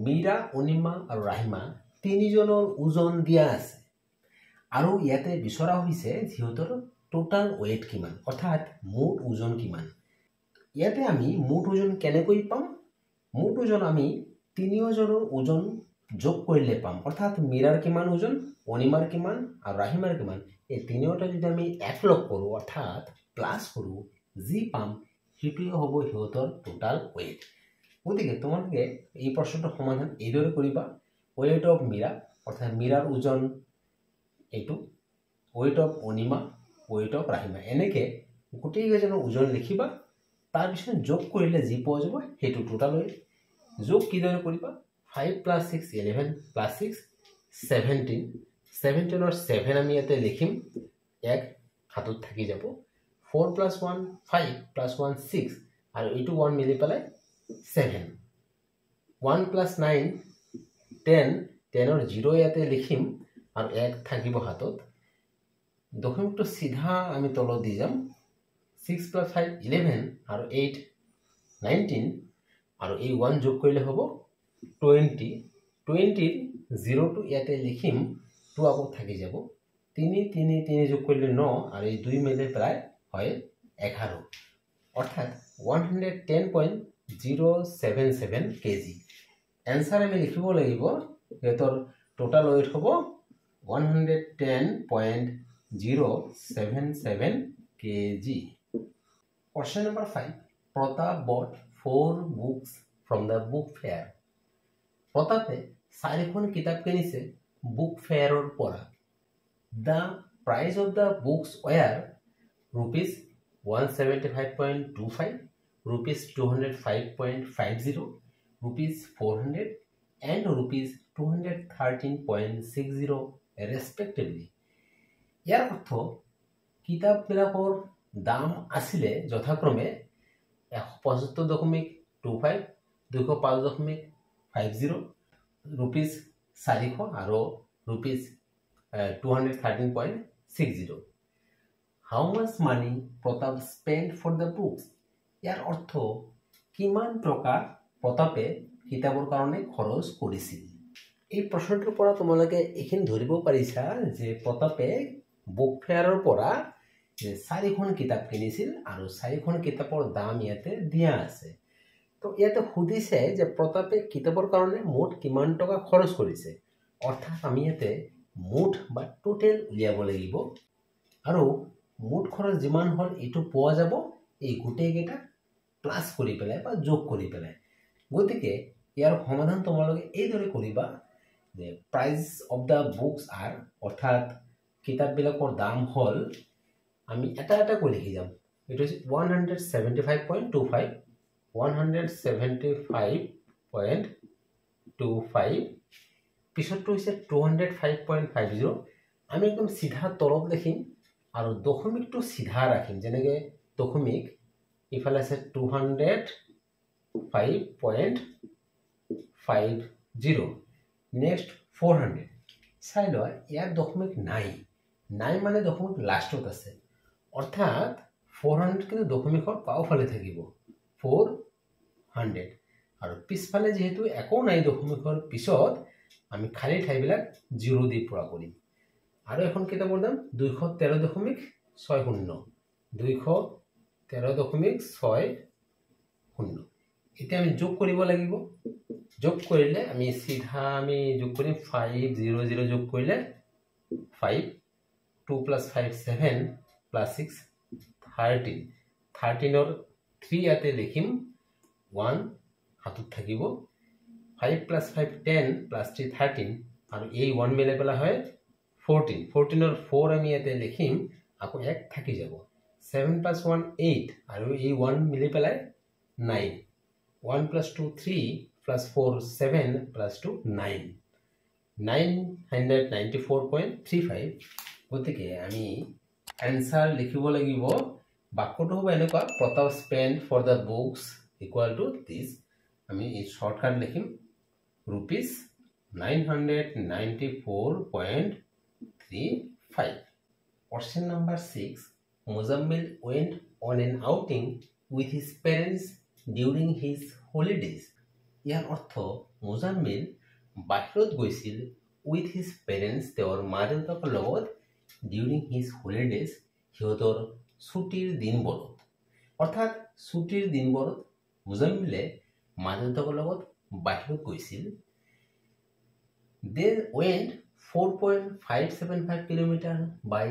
মীৰা অনিমা আৰু ৰাহিমা তিনিজনৰ ওজন দিয়া আছে আৰু ইয়াতে বিচৰা হৈছে সিহঁতৰ টোটাল ওয়েট কিমান অৰ্থাৎ মুঠ ওজন কিমান ইয়াতে আমি মুঠ ওজন কেনেকৈ পাম মুঠ ওজন আমি তিনিজনৰ ওজন যোগ কৰিলে পাম অৰ্থাৎ মীৰাৰ কিমান ওজন অনিমাৰ কিমান আৰু ৰাহিমাৰ কিমান এই তিনিওটা যদি আমি একলগ কৰো অৰ্থাৎ প্লাস কৰো যি পাম সেইটোৱে হ'ব সিহঁতৰ টোটাল ওয়েট গতিকে তোমালোকে এই প্ৰশ্নটোৰ সমাধান এইদৰে কৰিবা ওয়েট অফ মীৰা অৰ্থাৎ মীৰাৰ ওজন এইটো weight of Anima weight of Rahima এনেকে গোটেইকেইজনৰ ওজন লিখিবা তাৰ পিছত যোগ কৰিলে যি পোৱা যাব সেইটো টোটাল ওয়েট যোগ কিদৰে কৰিবা 5 + 6 11 + 6 17 17 or 7 আমি ইয়াতে লিখিম এক হাতত থাকি যাব 4 + 1 5 + 1 6 আৰু এইটো 1 মিলি পেলাই 7 1 + 9 10 10 or 0 ইয়াতে লিখিম আৰু এক থাকিব হাতত দশমিকটো সিধা আমি তলত দি যাম 6 + 5 11 আৰু 8 19 আৰু এই 1 যোগ কৰিলে হ'ব 20 20 0 টো ইয়াতে লিখিম 2 আকৌ থাকি যাব 3 3 3 যোগ কৰিলে 9 আৰু এই 2 মিলি প্ৰায় হয় 11 অৰ্থাৎ 110.077 কেজি आंसर আমি লিখিব লাগিব এতৰ টোটাল ওয়েট হ'ব 110.077 kg question number 5 Pratap bought 4 books from the book fair Pratape 4খন কিতাপ কিনিছে book fair or পৰা the price of the books were rupees 175.25 rupees 205.50 rupees 400 and rupees 213.60 respectively ইয়াৰ অৰ্থ কিতাপ বিলাকৰ দাম আছিল যথাক্ৰমে 175.25 205.50 rupees 400 আৰু rupees 213.60 How much money Pratap spent for the books? ইয়াৰ অৰ্থ কিমান টকা প্ৰতাপে কিতাপৰ কাৰণে খৰচ কৰিছিল এই প্ৰশ্নটোৰ পৰা তোমালোকে এখিনি ধৰিব পাৰিছা যে প্ৰতাপে বুক ফেয়াৰৰ পৰা 4খন কিতাপ কিনিছিল আৰু 4খন কিতাপৰ দাম ইয়াতে দিয়া আছে তো ইয়াতে খুদিছে যে প্ৰতাপে কিতাপৰ কাৰণে মুঠ কিমান টকা খৰচ কৰিছে অৰ্থাৎ আমি ইয়াতে মুঠ বা টোটাল উলিয়াব লাগিব আৰু মুঠ খৰচ যিমান হল এটো পোৱা যাব এই গুটেই কেটা প্লাস কৰি পেলাই বা যোগ কৰি পেলাই গতিকে ইয়াৰ সমাধান তোমালোকে এইদৰে কৰিবা যে price of the books R অৰ্থাৎ কিতাপ বিলাকৰ দাম হল আমি এটা এটা কৰি লিখি যাম ইট ইজ 175.25 175.25 পিছৰটো হৈছে 205.50 আমি একদম সিধা তলত লিখিম আৰু দশমিকটো সিধা ৰাখিম যেনেকে দশমিক ইফালে আছে 205.50 নেক্সট 400 চাই লয় ইয়াৰ দশমিক নাই মানে দশমিক লাষ্টত আছে অৰ্থাৎ 400 কিন্তু দশমিকৰ পাওফালে থাকিব 400 100 আৰু পিছফালে যেহেতু একো নাই দশমিকৰ পিছত আমি খালি ঠাইবিলাক 0 দি পুৰা কৰিম আৰু এখন কেইটা বৰ্ডাম 213.60 213.60 এতিয়া আমি যোগ কৰিব লাগিব যোগ কৰিলে আমি সিধা আমি যোগ কৰিম 500 যোগ কৰিলে 5 2 plus 5 7 plus 6 13 13 or 3 ইয়াতে লিখিম 1 হাতত থাকিব 5 plus 5 10 plus 3 13 আৰু এই 1 মিলাই পেলা হয় 14 14 or 4 আমি ইয়াতে লিখিম আকৌ 1 থাকি যাব 7 plus 1 8 আৰু এই 1 মিলাই পেলাই 9 1 plus 2 3 plus 4 7 plus 2 9 994.35 গতিকে আমি answer লিখিব লাগিব বাক্যটো হ'ব এনেকুৱা Pratap spent for the books equal to this আমি এই শর্টকাট লিখিম rupees 994.35 question number 6 Muzammil went on an outing with his parents during his holidays ইয়াৰ অৰ্থ মুজাম্মিল বাহিৰত গৈছিল with his parents তেওঁৰ মা-দেউতাকৰ লগত during his holidays সিহঁতৰ ছুটিৰ দিনবোৰত অৰ্থাৎ ছুটিৰ দিনবোৰত মুজাম্মিলে মা-দেউতাকৰ লগত বাহিৰত গৈছিল they went 4.575 kilometre by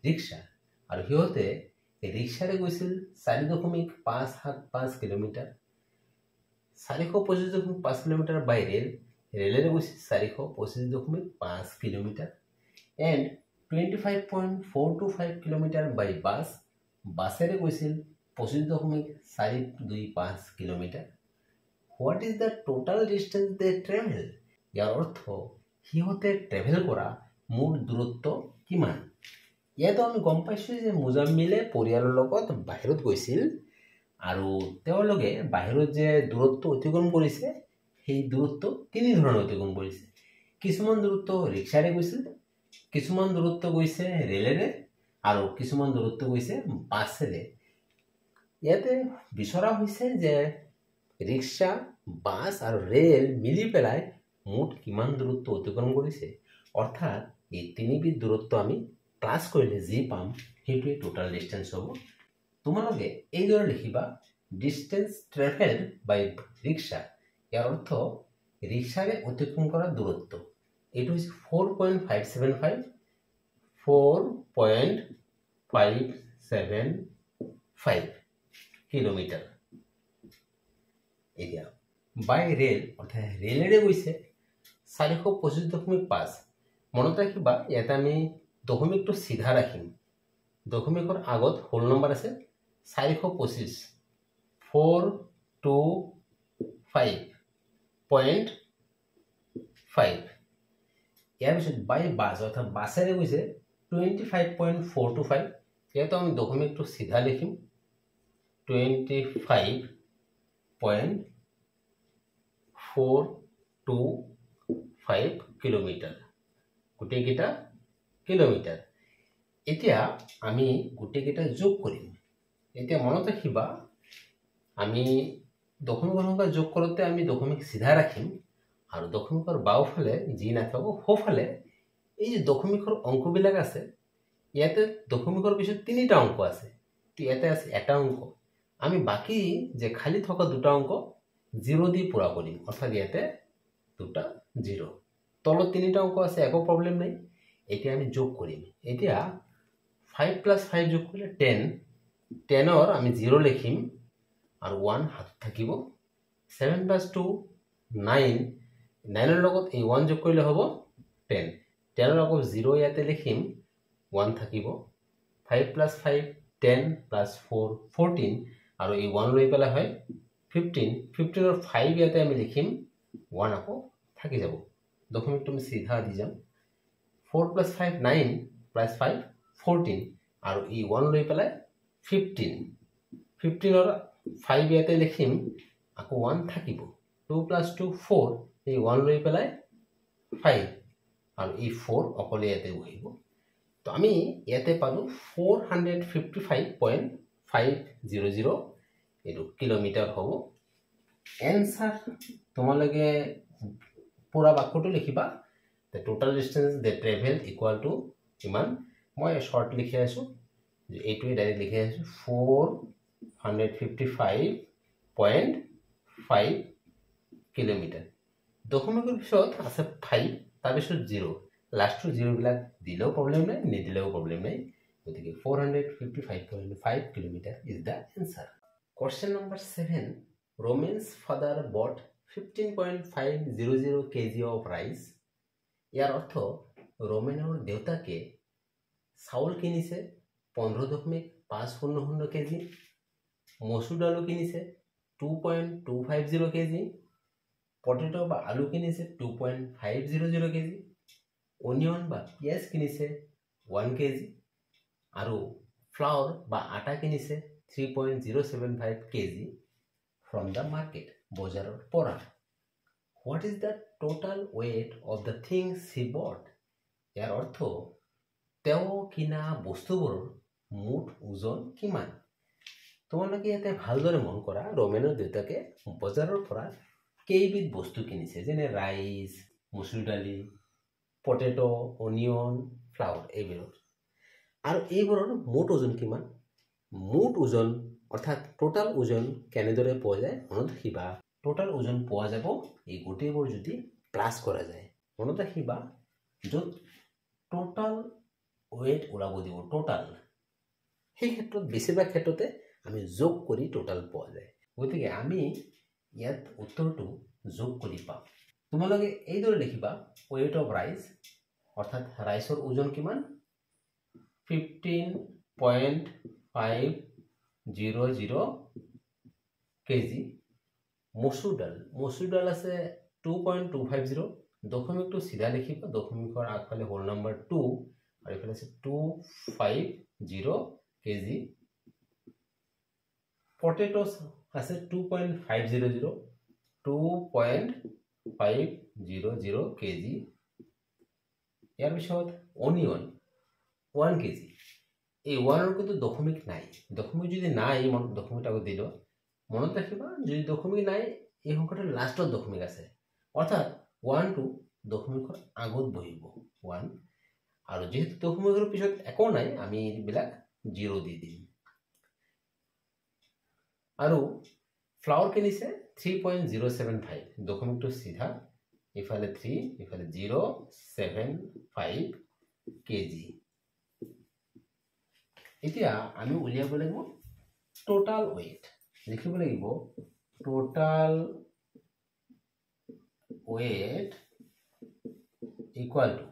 rickshaw আৰু সিহঁতে ৰিক্সাৰে গৈছিল 4.575 কিলোমিটাৰ 425.5 কিলোমিটাৰ বাই ৰেলেৰে গৈছিল 425.5 কিলোমিটাৰ and 25.425 কিলোমিটাৰ বাই বাছেৰে গৈছিল 25.425 kilometre what is the total distance they travel ইয়াৰ অৰ্থ সিহঁতে ট্ৰেভেল কৰা মুঠ দূৰত্ব কিমান ইয়াতো আমি গম পাইছো যে মুজাম্মিলে পৰিয়ালৰ লগত বাহিৰত গৈছিল আৰু তেওঁলোকে বাহিৰত যে দূৰত্ব অতিক্ৰম কৰিছে সেই দূৰত্ব তিনি ধৰণৰ অতিক্ৰম কৰিছে কিছুমান দূৰত্ব ৰিক্সাৰে গৈছিল কিছুমান দূৰত্ব গৈছে ৰেলেৰে আৰু কিছুমান দূৰত্ব গৈছে বাছেৰে ইয়াতে বিচৰা হৈছে যে ৰিক্সা বাছ আৰু ৰেল মিলি পেলাই মুঠ কিমান দূৰত্ব অতিক্ৰম কৰিছে অৰ্থাৎ এই তিনিবিধ দূৰত্ব আমি প্লাস কৰিলে যি পাম সেইটোৱে টোটাল ডিসটেন্স হ'ব তোমালোকে এইদৰে লিখিবা ডিসটেন্স ট্ৰেভেলড বাই ৰিক্সা ইয়াৰ অৰ্থ ৰিক্সাৰে অতিক্ৰম কৰা দূৰত্ব এইটো হৈছে 4.575 কিলোমিটাৰ এতিয়া বাই ৰেল অৰ্থাৎ ৰেলেৰে গৈছে 425.5 মনত ৰাখিবা ইয়াতে আমি দশমিকটো সিধা ৰাখিম দশমিকৰ আগত হোল নম্বৰ আছে 425 425.5 ইয়াৰ পিছত বাই বাছ অৰ্থাৎ বাছেৰে গৈছে 25.425 ইয়াতে আমি দশমিকটো সিধা লিখিম 25.425 কিলোমিটাৰ গোটেইকেইটা কিলোমিটাৰ এতিয়া আমি গোটেইকেইটা যোগ কৰিম এতিয়া মনত ৰাখিবা আমি দশমিকৰ সংখ্যা যোগ কৰোঁতে আমি দশমিক সিধা ৰাখিম আৰু দশমিকৰ বাওঁফালে যি নাথাকক সোঁফালে এই যে দশমিকৰ অংকবিলাক আছে ইয়াতে দশমিকৰ পিছত তিনিটা অংক আছে তো ইয়াতে আছে এটা অংক আমি বাকি যে খালি থকা দুটা অংক 0 দি পুৰা কৰিম অৰ্থাৎ ইয়াতে দুটা 0 তলত তিনিটা অংক আছে একো প্ৰবলেম নাই এতিয়া আমি যোগ কৰিম এতিয়া 5 plus 5 যোগ কৰিলে 10 10 আমি 0 লিখিম আৰু 1 হাত থাকিব 7 plus 2 9 9 লগত এই 1 যোগ কৰিলে হ'ব 10 10 লগত 0 ইয়াতে লিখিম 1 থাকিব 5 plus 5 10 plus 4 14 আৰু এই 1 লৈ পেলা হয় 15 15 5 ইয়াতে আমি লিখিম 1 আকৌ থাকি যাব দশমিকটো আমি সিধা দি যাম 4 plus 5 9 plus 5 14 আৰু এই 1 লৈ পেলাই 15 15 5 ইয়াতে লিখিম আকৌ 1 থাকিব 2 plus 2 4 এই 1 লৈ পেলাই 5 আৰু এই 4 অকলে ইয়াতে বহিব তো আমি ইয়াতে পালো 455.500 এটো কিলোমিটাৰ হ'ব এনসার তোমালোকে পুরা বাক্যটো লিখিবা the total distance they travel equal to কিমান মই শর্ট লিখি আছো যে এইটোই ডাইরেক্ট লিখি আছো 455.5 কিলোমিটার দশমিকৰ পিছত আছে 5 তাৰ পিছত 0 লাষ্টৰ 0 বিলাক দিলেও প্ৰবলেম নাই নিদিলেও প্ৰবলেম নাই গতিকে 455.5 kilometre is the answer question number 7 Roman's father bought 15.500 kg of rice ইয়াৰ অৰ্থ ৰোমেনৰ দেউতাকে চাউল কিনিছে 15.500 কেজি মসুৰ দালু কিনিছে 2.250 কেজি পটেটো বা আলু কিনিছে 2.500 কেজি অনিয়ন বা পিয়াজ কিনিছে 1 কেজি আৰু ফ্লাওৰ বা আটা কিনিছে 3.075 কেজি from the market বজাৰৰ পৰা What is the total weight of the things he bought? ইয়াৰ অৰ্থ তেওঁ কিনা বস্তুবোৰৰ মুঠ ওজন কিমান তোমালোকে ইয়াতে ভালদৰে মন কৰা ৰোমেনৰ দেউতাকে বজাৰৰ পৰা কেইবিধ বস্তু কিনিছে যেনে ৰাইচ মসুৰ দালি পটেটো অনিয়ন ফ্লাওৰ এইবোৰ আৰু এইবোৰৰ মুঠ ওজন কিমান মুঠ ওজন অৰ্থাৎ টোটাল ওজন কেনেদৰে পোৱা যায় মনত ৰাখিবা টোটাল ওজন পোৱা যাব এই গোটেইবোৰ যদি প্লাস কৰা যায় মনত ৰাখিবা য'ত টোটাল ওয়েট ওলাব দিব টোটাল সেই ক্ষেত্ৰত বেছিভাগ ক্ষেত্ৰতে আমি যোগ কৰি টোটাল পোৱা যায় গতিকে আমি ইয়াত উত্তৰটো যোগ কৰি পাম তোমালোকে এইদৰে লিখিবা ওয়েট অফ ৰাইস অৰ্থাৎ ৰাইসৰ ওজন কিমান 15.500 কেজি মসুৰ ডাল আছে 2.250 দশমিকটো সিধা লিখিবা দশমিকৰ আগফালে হোল নাম্বাৰ 2 আৰু এফালে আছে 250 কেজি পটেটোস আছে 2.500 কেজি ইয়াৰ পিছত অনিয়ন 1 কেজি এই 1 কিন্তু দশমিক নাই দশমিক যদি নাই দশমিকটা দিলো মনত ৰাখিবা যদি দশমিক নাই এই সংখ্যাটোৰ লাষ্টত দশমিক আছে অৰ্থাৎ 1 টো দশমিকৰ আগত বহিব 1 আৰু যেহেতু দশমিকৰ পিছত একো নাই আমি এইবিলাক 0 দি দিম আৰু ফ্লাওৰ কিনিছে 3.075 দশমিকটো সিধা ইফালে 3 ইফালে 0.75 কেজি এতিয়া আমি উলিয়াব লাগিব টোটাল ওয়েট লিখিব লাগিব টোটাল ওয়েট ইকুয়াল টু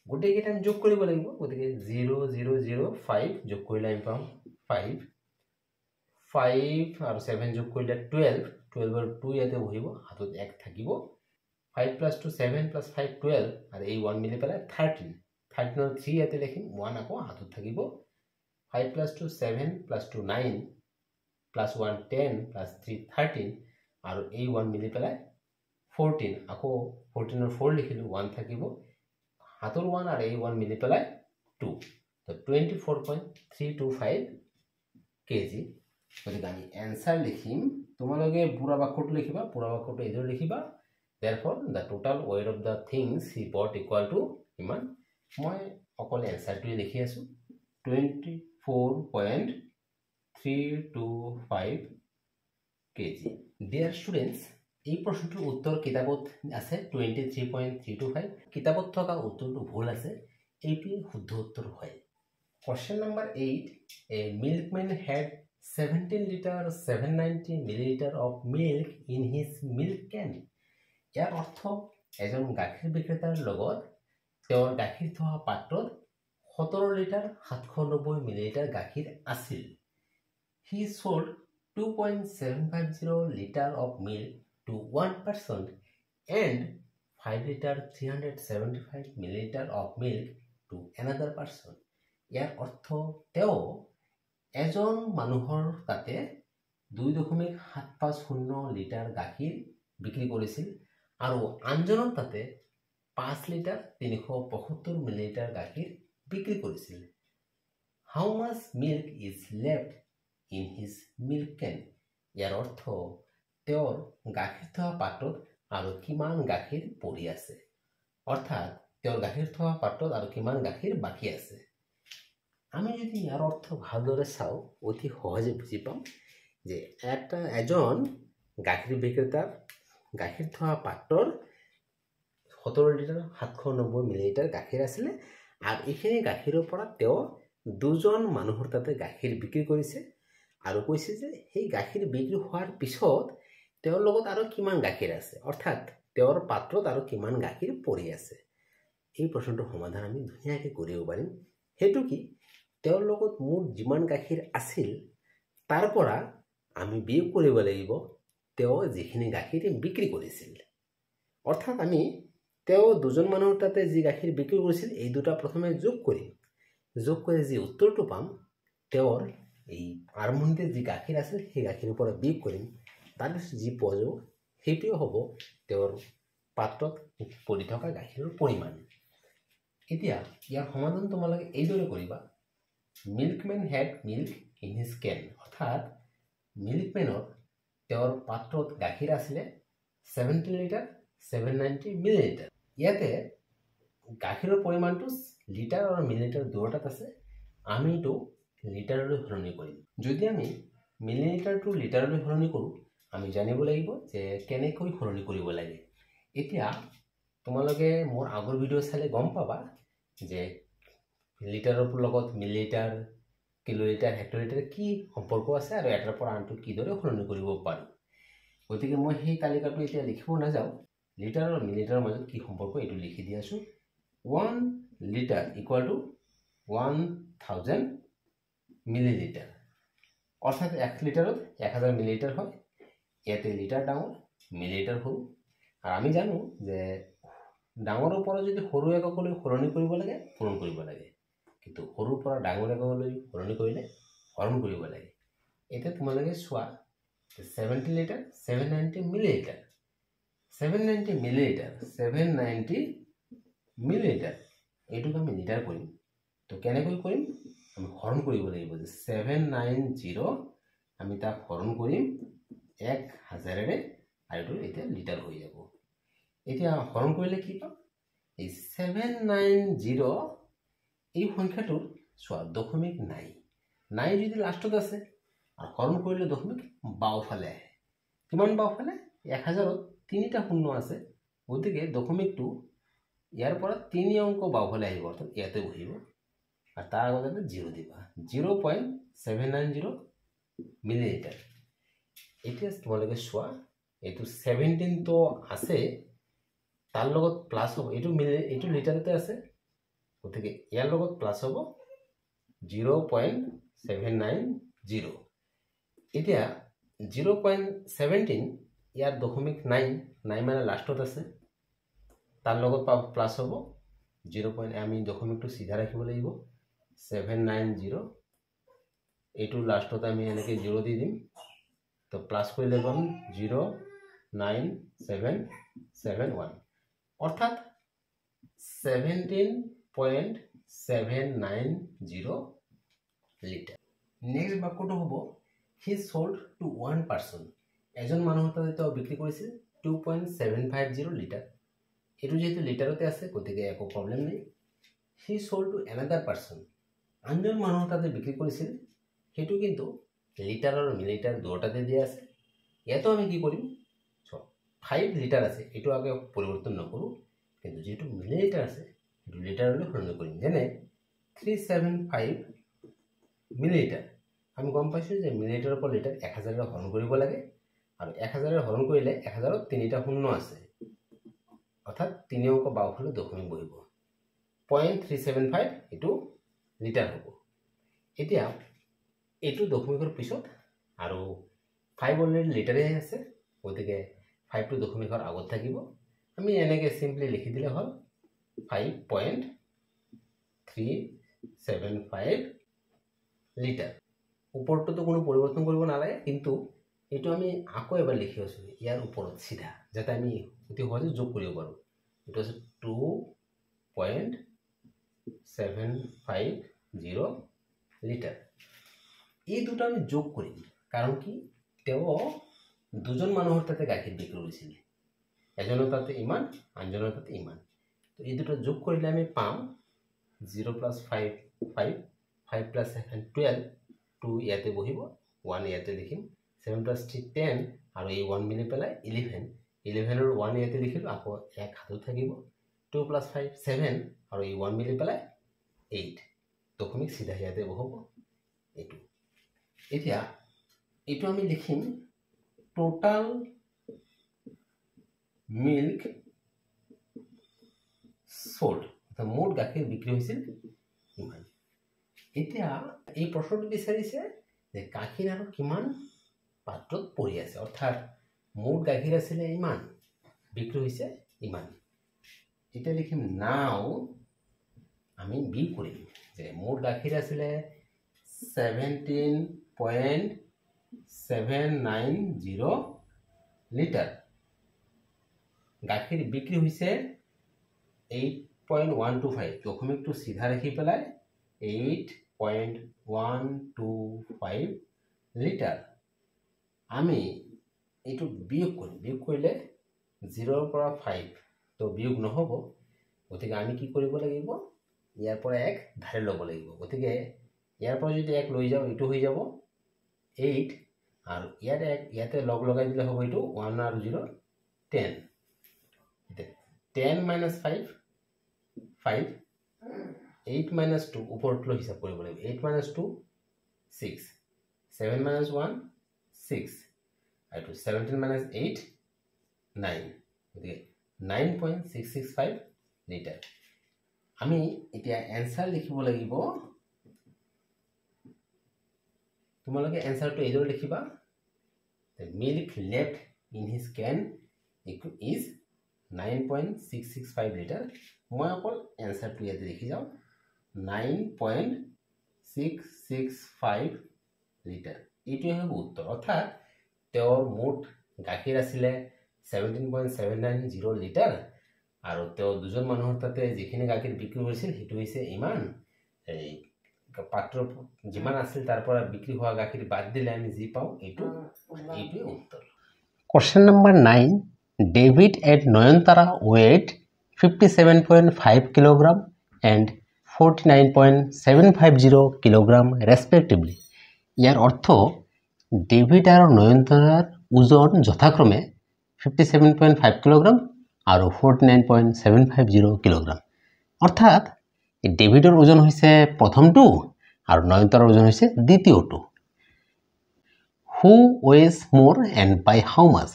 গোটেই কেইটা যোগ কৰিব লাগিব গতিকে 0005 যোগ কৰিলে আমি পাম 5 আৰু 7 যোগ কৰিলে 12 12 আৰু 2 ইয়াতে বহিব হাতত 1 থাকিব 5 + 2 7 + 5 12 আৰু এই 1 মিলি পেলাই 13 13 আৰু 3 ইয়াতে লিখিম 1 আকৌ হাতত থাকিব 5 + 2 7 + 2 9 + 1 10 + 3 13 আৰু এই 1 মিলি পেলাই 14 আকৌ 14 আৰু 4 লিখিলো 1 থাকিব হাতৰ 1 আৰু এই 1 মিলি পেলাই 2 তো 24.325 কেজি গতিকে আমি এনসার লিখিম তোমালোকে পুরা বাক্যটো লিখিবা পুরা বাক্যটো এইদৰে লিখিবা therefore the total weight of the things he bought equal to ইমান মই অকল এনসারটো লিখি আছো 24.325 কেজি dear students এই প্ৰশ্নটোৰ উত্তৰ কিতাপত আছে 23.325 কিতাপত থকা উত্তৰটো ভুল আছে এইটোৱে শুদ্ধ উত্তৰ হয় question number 8 a milkman had 17 liter 790 milliliter of milk in his milk can ইয়াৰ অৰ্থ এজন গাখীৰ বিক্ৰেতাৰ লগত তেওঁৰ গাখীৰ থোৱা পাত্ৰত 17 লিটাৰ 790 মিলিলিটাৰ গাখীৰ আছিল he sold 2.750 liter of milk to one person and 5 liter 375 milliliter of milk to another person ইয়াৰ অৰ্থ তেওঁ এজন মানুহৰ তাতে 2.750 লিটাৰ গাখীৰ বিক্ৰী কৰিছিল আৰু আনজনৰ তাতে 5 লিটাৰ 375 মিলিলিটাৰ গাখীৰ বিক্ৰী কৰিছিল how much milk is left in his milk can ইয়াৰ অৰ্থ তেওঁৰ গাখীৰ থোৱা পাত্ৰত আৰু কিমান গাখীৰ পৰি আছে, অৰ্থাৎ তেওঁৰ গাখীৰ থোৱা পাত্ৰত আৰু কিমান গাখীৰ বাকী আছে। আমি যদি ইয়াৰ অৰ্থ ভালদৰে চাওঁ অতি সহজে বুজি পাম যে এজন গাখীৰ বিক্ৰেতাৰ গাখীৰ থোৱা পাত্ৰৰ 17 লিটাৰ 790 মিলিলিটাৰ গাখীৰ আছিলে, আৰু এইখিনি গাখীৰৰ পৰা তেওঁ দুজন মানুহৰ তাতে গাখীৰ বিক্ৰী কৰিছে আৰু কৈছে যে সেই গাখীৰ বিক্ৰী হোৱাৰ পিছত তেওঁৰ লগত আৰু কিমান গাখীৰ আছে, অৰ্থাৎ তেওঁৰ পাত্ৰত আৰু কিমান গাখীৰ পৰি আছে। এই প্ৰশ্নটোৰ সমাধান আমি ধুনীয়াকৈ কৰিব পাৰিম। সেইটো কি, তেওঁৰ লগত মোৰ যিমান গাখীৰ আছিল তাৰ পৰা আমি বিয়োগ কৰিব লাগিব তেওঁ যিখিনি গাখীৰ বিক্ৰী কৰিছিল। অৰ্থাৎ আমি তেওঁ দুজন মানুহৰ তাতে যি গাখীৰ বিক্ৰী কৰিছিল এই দুটা প্ৰথমে যোগ কৰিম, যোগ কৰি যি উত্তৰটো পাম তেওঁৰ এই আৰম্ভণিতে যি গাখীৰ আছিল সেই গাখীৰৰ পৰা বিয়োগ কৰিম, তাৰপিছত যি পোৱা যাব সেইটোৱে হ'ব তেওঁৰ পাত্ৰত পৰি থকা গাখীৰৰ পৰিমাণ। এতিয়া ইয়াৰ সমাধান তোমালোকে এইদৰে কৰিবা। Milkmen had milk in his can, অৰ্থাৎ মিল্কমেনৰ তেওঁৰ পাত্ৰত গাখীৰ আছিলে 70 লিটাৰ 790 মিলিলিটাৰ। ইয়াতে গাখীৰৰ পৰিমাণটো লিটাৰ আৰু মিলিলিটাৰ দুয়োটাত আছে, আমি এইটো লিটাৰলৈ সলনি কৰিম। যদি আমি মিলিলিটাৰটো লিটাৰলৈ সলনি কৰোঁ আমি জানিব লাগিব যে কেনেকৈ সলনি কৰিব লাগে। এতিয়া তোমালোকে মোৰ আগৰ ভিডিঅ' চালে গম পাবা যে লিটাৰৰ লগত মিলিলিটাৰ কিলোলিটাৰ হেক্টলিটাৰ কি সম্পৰ্ক আছে আৰু এটাৰ পৰা আনটো কিদৰে সলনি কৰিব পাৰোঁ। গতিকে মই সেই তালিকাটো এতিয়া লিখিব নাযাওঁ, লিটাৰ আৰু মিলিলিটাৰৰ মাজত কি সম্পৰ্ক এইটো লিখি দি আছোঁ। 1 লিটাৰ ইকুৱেল টু 1000 মিলিলিটাৰ, অৰ্থাৎ 1 লিটাৰত 1000 মিলিলিটাৰ হয়। ইয়াতে লিটাৰ ডাঙৰ মিলিলিটাৰ সৰু, আৰু আমি জানো যে ডাঙৰৰ পৰা যদি সৰু এককলৈ সলনি কৰিব লাগে পূৰণ কৰিব লাগে, কিন্তু সৰুৰ পৰা ডাঙৰ এককলৈ সলনি কৰিলে হৰণ কৰিব লাগে। এতিয়া তোমালোকে চোৱা 70 লিটাৰ 790 মিলিলিটাৰ, 790 মিলিলিটাৰ 790 মিলিলিটাৰ এইটোক আমি লিটাৰ কৰিম। তো কেনেকৈ কৰিম, আমি হৰণ কৰিব লাগিব যে 790 আমি তাক হৰণ কৰিম 1000ৰে, আৰু এইটো এতিয়া লিটাৰ হৈ যাব। এতিয়া হৰণ কৰিলে কি পাম, এই 790 এই সংখ্যাটোৰ চোৱা দশমিক নাই, নাই যদি লাষ্টত আছে, আৰু হৰণ কৰিলে দশমিক বাওঁফালে আহে। কিমান বাওঁফালে, 1000ত 3টা শূন্য আছে, গতিকে দশমিকটো ইয়াৰ পৰা 3 অংক বাওঁফালে আহিব, অৰ্থাৎ ইয়াতে বহিব, আৰু তাৰ আগতে 0 দিবা, 0.790 মিলিলিটাৰ। এতিয়া তোমালোকে চোৱা এইটো 17টো আছে, তাৰ লগত প্লাছ হ'ব, এইটো লিটাৰতে আছে, গতিকে ইয়াৰ লগত প্লাছ হ'ব 0.790। এতিয়া 0.17 ইয়াৰ দশমিক নাই, নাই মানে লাষ্টত আছে, তাৰ লগত প্লাছ হ'ব 0. আমি দশমিকটো চিধা ৰাখিব লাগিব, 790 এইটো লাষ্টত আমি এনেকৈ 0 দি দিম, তো প্লাছ কৰিলে পাম 0.9771, অৰ্থাৎ 17.790 লিটাৰ। নেক্সট বাক্যটো হ'ব হি চল্ড টু 1 পাৰ্চন, এজন মানুহৰ তাতে তেওঁ বিক্ৰী কৰিছিল 2.750 লিটাৰ। এইটো যেহেতু লিটাৰতে আছে গতিকে একো প্ৰব্লেম নাই। হি চল্ড টু এনাদাৰ পাৰ্চন, আনজন মানুহৰ তাতে বিক্ৰী কৰিছিল, সেইটো কিন্তু লিটাৰ আৰু মিলিলিটাৰ দুয়োটাতে দিয়া আছে। ইয়াতো আমি কি কৰিম, 5 লিটাৰ আছে, এইটো আগে পৰিৱৰ্তন নকৰোঁ, কিন্তু যিহেতু মিলিলিটাৰ আছে সেইটো লিটাৰলৈ সলনি কৰিম। যেনে 375 মিলিলিটাৰ, আমি গম পাইছোঁ যে মিলিলিটাৰৰ পৰা লিটাৰ 1000ৰে হৰণ কৰিব লাগে, আৰু 1000ৰে হৰণ কৰিলে 1000ত 3টা শূন্য আছে, অৰ্থাৎ 3 অংক বাওঁফালে দশমিক বহিব, 0.375 এইটো লিটাৰ হ'ব। এতিয়া এইটো দশমিকৰ পিছত আৰু 5 অলৰেডি লিটাৰে আছে, গতিকে 5টো দশমিকৰ আগত থাকিব, আমি এনেকৈ চিম্পলি লিখি দিলে হ'ল 5.375 লিটাৰ। ওপৰটোতো কোনো পৰিৱৰ্তন কৰিব নালাগে, কিন্তু এইটো আমি আকৌ এবাৰ লিখি আছোঁ ইয়াৰ ওপৰত চিধা, যাতে আমি অতি সহজে যোগ কৰিব পাৰোঁ। এইটো আছে 2.750 লিটাৰ। এই দুটা আমি যোগ কৰিম, কাৰণ কি তেওঁ দুজন মানুহৰ তাতে গাখীৰ বিক্ৰী হৈছিল, এজনৰ তাতে ইমান, আনজনৰ তাতে ইমান। তো এই দুটো যোগ কৰিলে আমি পাম 0 + 5 5 5 + 7 12 2 ইয়াতে বহিব, 1 ইয়াতে লিখিম, 7 + 3 10 আৰু এই 1 মিলি পেলাই 11 11ৰ 1 ইয়াতে লিখিলোঁ, আকৌ 1 হাতত থাকিব, 2 + 5 7 আৰু এই 1 মিলি পেলাই 8 দশমিক চিধা ইয়াতে বহাব এইটো। এতিয়া এইটো আমি লিখিম টোটাল মিল্ক সোল্ড, মুঠ গাখীৰ বিক্ৰী হৈছিল ইমান। এতিয়া এই প্ৰশ্নটো বিচাৰিছে যে গাখীৰ আৰু কিমান পাত্ৰত পৰি আছে, অৰ্থাৎ মুঠ গাখীৰ আছিলে ইমান, বিক্ৰী হৈছে ইমান। এতিয়া লিখিম নাও আমি বিয়োগ কৰিম যে মুঠ গাখীৰ আছিলে 17.790 লিটাৰ, গাখীৰ বিক্ৰী হৈছে 8.125, দশমিকটো চিধা ৰাখি পেলাই 8.125 লিটাৰ। আমি এইটো বিয়োগ কৰিম, বিয়োগ কৰিলে 0ৰ পৰা 5 তো বিয়োগ নহ'ব, গতিকে আমি কি কৰিব লাগিব, ইয়াৰ পৰা 1 ধাৰি ল'ব লাগিব। গতিকে ইয়াৰ পৰা যদি 1 লৈ যাওঁ এইটো হৈ যাব 8 আৰু ইয়াতে 1 ইয়াতে লগ লগাই দিলে হ'ব এইটো 1 আৰু 0 10। 10 - 5 5 8 - 2 ওপৰত লৈ হিচাপ কৰিব লাগিব, 8 - 2 6 7 - 1 6 আৰু 17 - 8 9, গতিকে 9.665 লিটাৰ। আমি এতিয়া এনসাৰ লিখিব লাগিব, তোমালোকে এনসাৰটো এইদৰে লিখিবা, the milk left in his can is 9.665 litre. মই অকল এনসাৰটো ইয়াতে লিখি যাওঁ 9.665 লিটাৰ, এইটোৱে হ'ব উত্তৰ। অৰ্থাৎ তেওঁৰ মুঠ গাখীৰ আছিলে 17.790 লিটাৰ আৰু তেওঁ দুজন মানুহৰ তাতে যিখিনি গাখীৰ বিক্ৰী কৰিছিল সেইটো হৈছে ইমান। এই পাত্ৰ যিমান আছিল তাৰ পৰা বিক্ৰী হোৱা গাখীৰ বাদ দিলে আমি যি পাওঁ এইটোৱে উত্তৰ। Question number 9, David and Nayantara weighed 57.5 kilogram and 49.750 kilogram respectively. ইয়াৰ অৰ্থ ডেভিড আৰু নয়নতাৰাৰ ওজন যথাক্ৰমে 57.5 কিলোগ্ৰাম আৰু 49.750 কিলোগ্ৰাম। অৰ্থাৎ ডেভিডৰ ওজন হৈছে প্ৰথমটো আৰু নয়নতাৰাৰ ওজন হৈছে দ্বিতীয়টো। হু weighs more and by how much?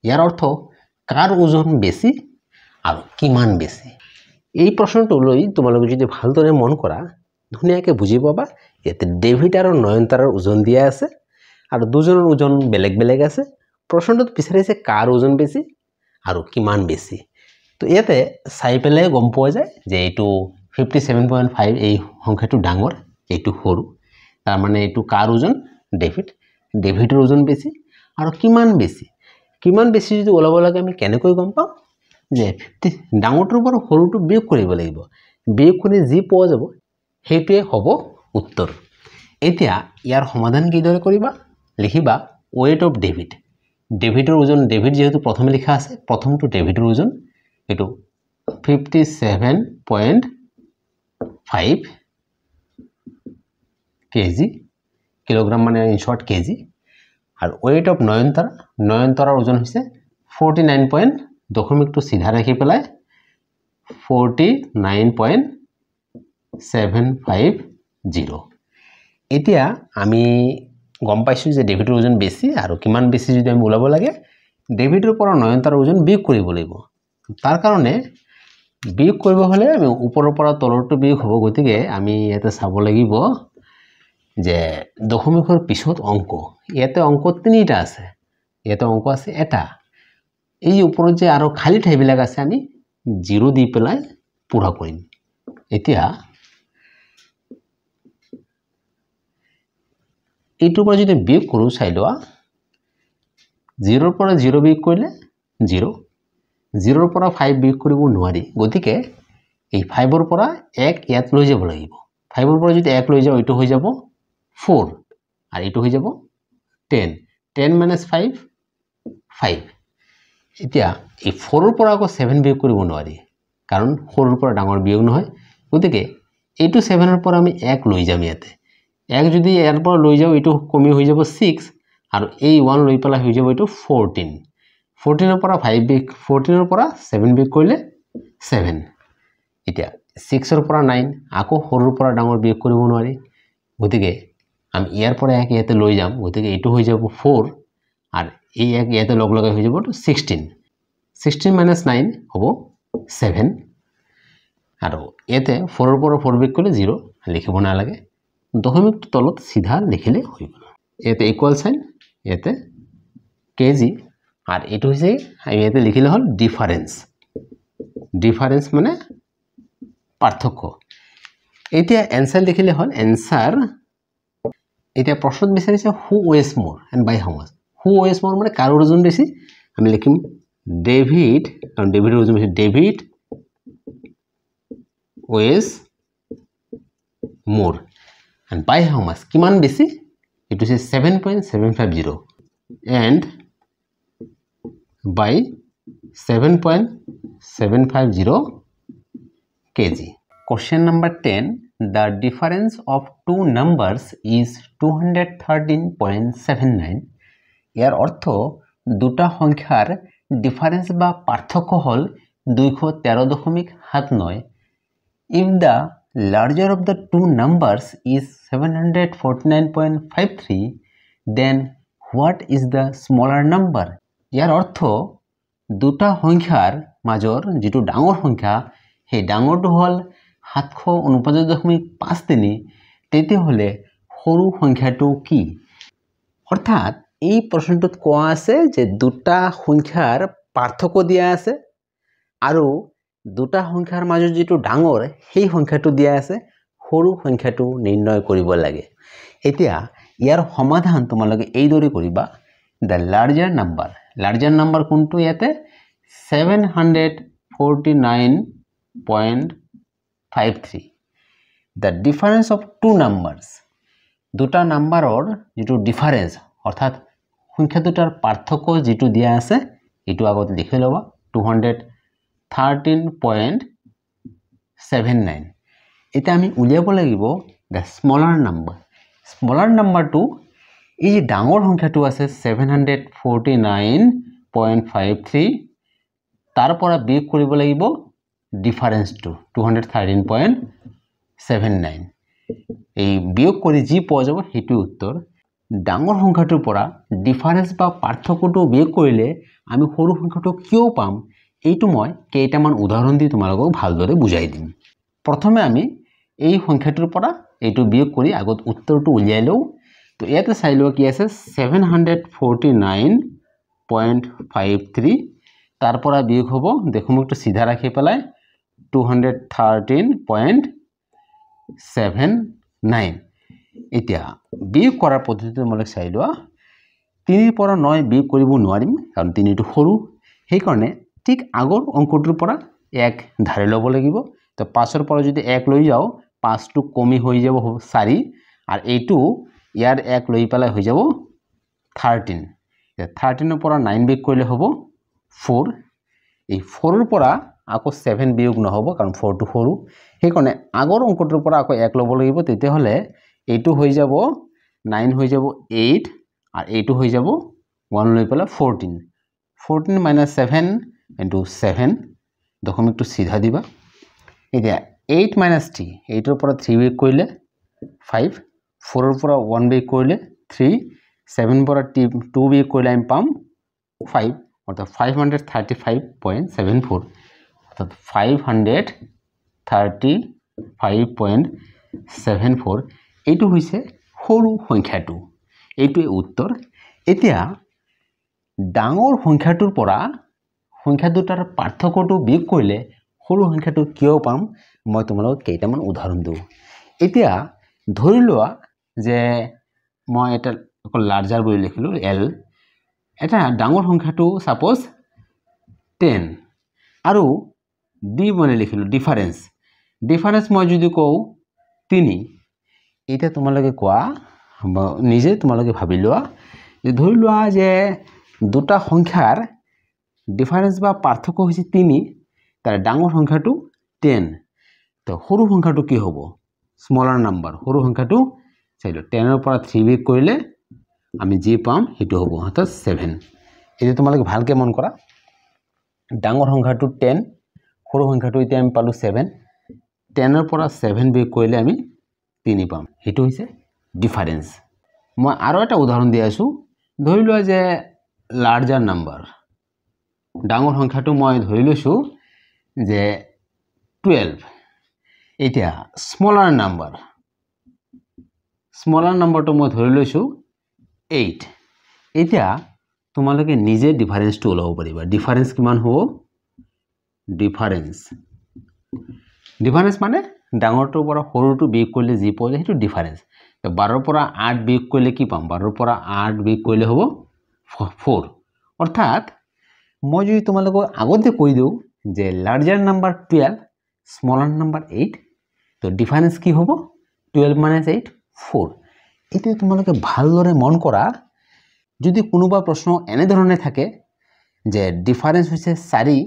ইয়াৰ অৰ্থ কাৰ ওজন বেছি আৰু কিমান বেছি। এই প্ৰশ্নটো লৈ তোমালোকে যদি ভালদৰে মন কৰা ধুনীয়াকৈ বুজি পাবা, ইয়াতে ডেভিড আৰু নয়নতাৰাৰ ওজন দিয়া আছে আৰু দুজনৰ ওজন বেলেগ বেলেগ আছে। প্ৰশ্নটোত বিচাৰিছে কাৰ ওজন বেছি আৰু কিমান বেছি। তো ইয়াতে চাই পেলাই গম পোৱা যায় যে এইটো 57.5 এই সংখ্যাটো ডাঙৰ, এইটো সৰু, তাৰমানে এইটো কাৰ ওজন ডেভিডৰ ওজন বেছি। আৰু কিমান বেছি যদি ওলাব লাগে আমি কেনেকৈ গম পাম যে ডাঙৰটোৰ পৰা সৰুটো বিয়োগ কৰিব লাগিব, বিয়োগ কৰি যি পোৱা যাব সেইটোৱে হ'ব উত্তৰ। এতিয়া ইয়াৰ সমাধান কিদৰে কৰিবা, লিখিবা weight of David, ডেভিডৰ ওজন, ডেভিড যেহেতু প্ৰথমে লিখা আছে প্ৰথমটো ডেভিডৰ ওজন এইটো 57.5 কেজি, কিলোগ্ৰাম মানে ইন শৰ্ট কেজি। আৰু weight of নয়নতাৰাৰ ওজন হৈছে 49. দশমিকটো চিধা ৰাখি পেলাই 49.750। এতিয়া আমি গম পাইছোঁ যে ডেভিডৰ ওজন বেছি আৰু কিমান বেছি যদি আমি ওলাব লাগে ডেভিডৰ পৰা নয়নতাৰাৰ ওজন বিয়োগ কৰিব লাগিব। তাৰ কাৰণে বিয়োগ কৰিব হ'লে আমি ওপৰৰ পৰা তলৰটো বিয়োগ হ'ব, গতিকে আমি ইয়াতে চাব লাগিব যে দশমিকৰ পিছত অংক, ইয়াতে অংক 3টা আছে, ইয়াতে অংক আছে এটা, এই ওপৰত যে আৰু খালী ঠাইবিলাক আছে আমি 0 দি পেলাই পূৰা কৰিম। এতিয়া এইটোৰ পৰা যদি বিয়োগ কৰোঁ চাই লোৱা, 0ৰ পৰা 0 বিয়োগ কৰিলে 0, 0ৰ পৰা 5 বিয়োগ কৰিব নোৱাৰি, গতিকে এই 5ৰ পৰা 1 ইয়াত লৈ যাব লাগিব। 5ৰ পৰা যদি 1 লৈ যাওঁ এইটো হৈ যাব 4 আৰু এইটো হৈ যাব 10, 10 - 5 5 এতিয়া এই 4 ৰ পৰা আকৌ 7 বিয়োগ কৰিব নোৱাৰি কাৰণ সৰুৰ পৰা ডাঙৰ বিয়োগ নহয় গতিকে এইটো 7 ৰ পৰা আমি 1 লৈ যাম ইয়াতে 1 যদি ইয়াৰ পৰা লৈ যাও এইটো কমি হৈ যাব 6 আৰু এই 1 লৈ পেলাই হৈ যাব এইটো 14 14 ৰ পৰা 5 বিয়োগ 14 ৰ পৰা 7 বিয়োগ কৰিলে 7 এতিয়া 6 ৰ পৰা 9 আকৌ সৰুৰ পৰা ডাঙৰ বিয়োগ কৰিব নোৱাৰি গতিকে আমি ইয়াৰ পৰা 1 ইয়াতে লৈ যাম গতিকে এইটো হৈ যাব 4 আৰু এই 1 ইয়াতে লগ লগাই হৈ যাব 16 16 - 9 হ'ব 7 আৰু ইয়াতে 4 ৰ পৰা 4 বিয়োগ কৰিলে 0 লিখিব নালাগে দশমিকটো তলত সিধা লিখিলে হৈ গ'ল ইয়াতে ইকুয়াল সাইন ইয়াতে কেজি আর এটো হইছে আমি ইয়াতে লিখিলে হল ডিফারেন্স মানে পার্থক্য এতিয়া অ্যানসার লিখিলে হল অ্যানসার এতিয়া প্রশ্ন বিচাৰিছে হু ওয়েস মোর এন্ড বাই হাউ মাচ হু ওয়েস মোর মানে কার ওজন বেশি আমি লিখিম ডেভিড কারণ ডেভিডের ওজন বেশি David weighs more and by how much কিমান বেশি it is 7.750 and by 7.750 kg question number 10 the difference of two numbers is 213.79 ইয়াৰ অৰ্থ দুটা সংখ্যাৰ ডিফারেন্স বা পার্থক্য হল 213.79 if the larger of the two numbers is 749.53 then what is the smaller number ইয়াৰ অৰ্থ দুটা সংখ্যাৰ মাজৰ যেটো ডাঙৰ সংখ্যা হে ডাঙৰটো হল 749.53 তেতে হলে সৰু সংখ্যাটো কি অৰ্থাৎ এই প্ৰশ্নটোত কোৱা আছে যে দুটা সংখ্যাৰ পাৰ্থক্য দিয়া আছে আৰু দুটা সংখ্যাৰ মাজৰ যেটো ডাঙৰ সেই সংখ্যাটো দিয়া আছে সৰু সংখ্যাটো নিৰ্ণয় কৰিব লাগে এতিয়া ইয়াৰ সমাধান তোমালোকে এই দৰে কৰিবা the larger number কোনটো ইয়াতে 749.53 the difference of two numbers দুটা নাম্বাৰৰ যেটো ডিফাৰেন্স অৰ্থাৎ সংখ্যা দুটাৰ পাৰ্থক্য যেটো দিয়া আছে এটো আগত লিখি লবা 213.79 এটা আমি উলিয়াব লাগিব the smaller number টো এই যে ডাঙৰ সংখ্যাটো আছে 749.53 তাৰ পৰা বিয়োগ কৰিব লাগিব ডিফাৰেন্সটো 213.79 এই বিয়োগ কৰি যি পোৱা যাব হেতু উত্তৰ ডাঙৰ সংখ্যাটোৰ পৰা ডিফাৰেন্স বা পাৰ্থক্যটো বিয়োগ কৰিলে আমি সৰু সংখ্যাটো কিয় পাম এইটো মই কেইটামান উদাহৰণ দি তোমালোকক ভালদৰে বুজাই দিম প্ৰথমে আমি এই সংখ্যাটোৰ পৰা এইটো বিয়োগ কৰি আগত উত্তৰটো উলিয়াই লও তো ইয়াতে চাই লও কি আছে 749.53 তাৰ পৰা বিয়োগ হ'ব দশমিকটো সিধা ৰাখি পেলাই 213.79 এতিয়া বিয়োগ কৰাৰ পদ্ধতিটো মই চাই লোৱা 3 পৰা 9 বিয়োগ কৰিব নোৱাৰিম কাৰণ 3 টো সৰু সেই কাৰণে ঠিক আগৰ অংকটোৰ পৰা 1 ধাৰি ল'ব লাগিব তো 5 ৰ পৰা যদি 1 লৈ যাও 5 টো কমি হৈ যাব 4 আৰু এইটো ইয়াৰ 1 লৈ পেলাই হৈ যাব 13 13 ৰ পৰা 9 বিয়োগ কৰিলে হ'ব 4 এই 4 ৰ পৰা আকৌ 7 বিয়োগ নহব কাৰণ 4 টো সৰু সেই কাৰণে আগৰ অংকটোৰ পৰা আকৌ 1 ল'ব লাগিব তেতিয়া হলে এইটো হৈ যাব 9 হৈ যাব 8 আৰু এইটো হৈ যাব 1 লৈ পেলাই 14 14 - 7 into 7 দশমিকটো সিধা দিবা এতিয়া 8 - 3 8 ৰ পৰা 3 বিয়োগ কৰিলে 5 4 ৰ পৰা 1 বিয়োগ কৰিলে 3 7 পৰা 2 বিয়োগ কৰিলে আমি পাম 5 অৰ্থাৎ 535.74 অৰ্থাৎ 535.74 এইটো হৈছে সৰু সংখ্যাটো এইটো উত্তৰ এতিয়া ডাঙৰ সংখ্যাটোৰ পৰা সংখ্যা দুটাৰ পাৰ্থক্যটো বিয়োগ কৰিলে সৰু সংখ্যাটো কিয় পাম মই তোমালোকক কেইটামান উদাহৰণ দিও এতিয়া ধৰি লোৱা যে মই এটা লাৰ্জাৰ বুলি লিখিলো L এটা ডাঙৰ সংখ্যাটো সাপোজ 10 আৰু D মানে লিখিলো ডিফাৰেন্স মই যদি কও 3 এটা তোমালোকে কোৱা নিজে তোমালোকে ভাবি লোৱা যে ধৰি লোৱা যে দুটা সংখ্যাৰ ডিফাৰেন্স বা পাৰ্থক্য হৈছে 3 তাৰ ডাঙৰ সংখ্যাটো 10 তো সৰু সংখ্যাটো কি হ'ব স্মলাৰ নাম্বাৰ সৰু সংখ্যাটো চাইলো 10 ৰ পৰা 3 বিয়োগ কৰিলে আমি যি পাম হেতু হ'ব অৰ্থাৎ 7 এই তোমালোকে ভালকে মন কৰা ডাঙৰ সংখ্যাটো 10 সৰু সংখ্যাটো এতিয়া আমি পালো 7 10 ৰ পৰা 7 বিয়োগ কৰিলে আমি 3 পাম হেতু হৈছে ডিফাৰেন্স মই আৰু এটা উদাহৰণ দি আছো ধৰি লোৱা যে লাৰ্জাৰ নাম্বাৰ ডাঙৰ সংখ্যাটো মই ধৰি লৈছো যে 12 এতিয়া স্মলাৰ নাম্বাৰটো মই ধৰি লৈছো 8 এতিয়া তোমালোকে নিজে ডিফাৰেন্সটো ওলাব পাৰিবা ডিফাৰেন্স কিমান হ'ব ডিফাৰেন্স মানে ডাঙৰটোৰ পৰা সৰুটো বিয়োগ কৰিলে যি পালে হেতু ডিফাৰেন্স তো 12 ৰ পৰা 8 বিয়োগ কৰিলে কি পাম 12 ৰ পৰা 8 বিয়োগ কৰিলে হ'ব 4 অৰ্থাৎ মই যদি তোমালোকক আগতে কৈ দিও যে লাৰ্জাৰ নাম্বাৰ 12 স্মলাৰ নাম্বাৰ 8 তো ডিফাৰেন্স কি হ'ব 12 - 8 4 এতিয়া তোমালোকে ভালদৰে মন কৰা যদি কোনোবা প্ৰশ্ন এনে ধৰণে থাকে যে ডিফাৰেন্স হৈছে 4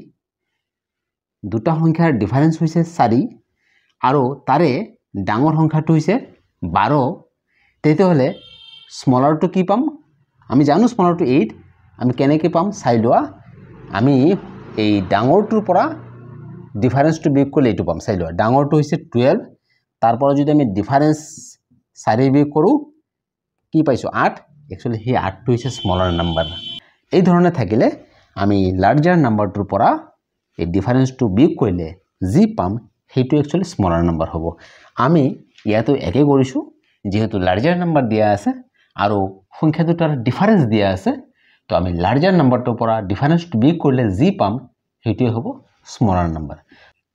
দুটা সংখ্যাৰ ডিফাৰেন্স হৈছে 4 আৰু তাৰে ডাঙৰ সংখ্যাটো হৈছে 12 তেতিয়াহলে স্মলাৰটো কি পাম আমি জানো স্মলাৰটো 8 আমি কেনেকৈ পাম চাই লোৱা আমি এই ডাঙৰটোৰ পৰা ডিফাৰেন্সটো বিয়োগ কৰিলে এইটো পাম চাই লোৱা ডাঙৰটো হৈছে 12 তাৰ পৰা যদি আমি ডিফাৰেন্স 4 বিয়োগ কৰো কি পাইছো 8 একচুয়ালি হে 8টো হৈছে স্মলাৰ নাম্বাৰ এই ধৰণে থাকিলে আমি লাৰ্জাৰ নাম্বাৰটোৰ পৰা এই ডিফাৰেন্সটো বিয়োগ কৰিলে যি পাম হেতু একচুয়ালি স্মলাৰ নাম্বাৰ হ'ব আমি ইয়াতো একে কৰিছো যেহেতু লাৰ্জাৰ নাম্বাৰ দিয়া আছে আৰু সংখ্যা দুটাৰ ডিফাৰেন্স দিয়া আছে তো আমি লাৰ্জাৰ নাম্বাৰটোৰ পৰা ডিফাৰেন্সটো বিয়োগ কৰিলে যি পাম হেতু হ'ব smaller number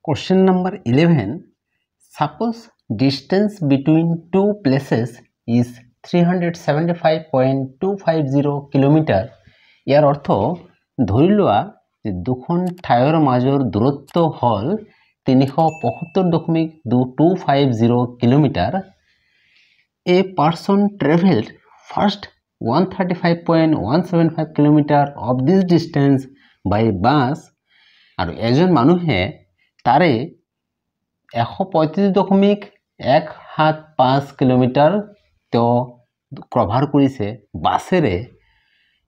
question number 11 suppose distance between two places is 375.250 kilometre ইয়াৰ অৰ্থ ধৰি লোৱা যে দুখন ঠাইৰ মাজৰ দূৰত্ব হল 375.250 kilometre a person traveled first 135.175 kilometer of this distance by bus আৰু এজন মানুহে তাৰে 135.175 কিলোমিটাৰ তো কভাৰ কৰিছে বাছেৰে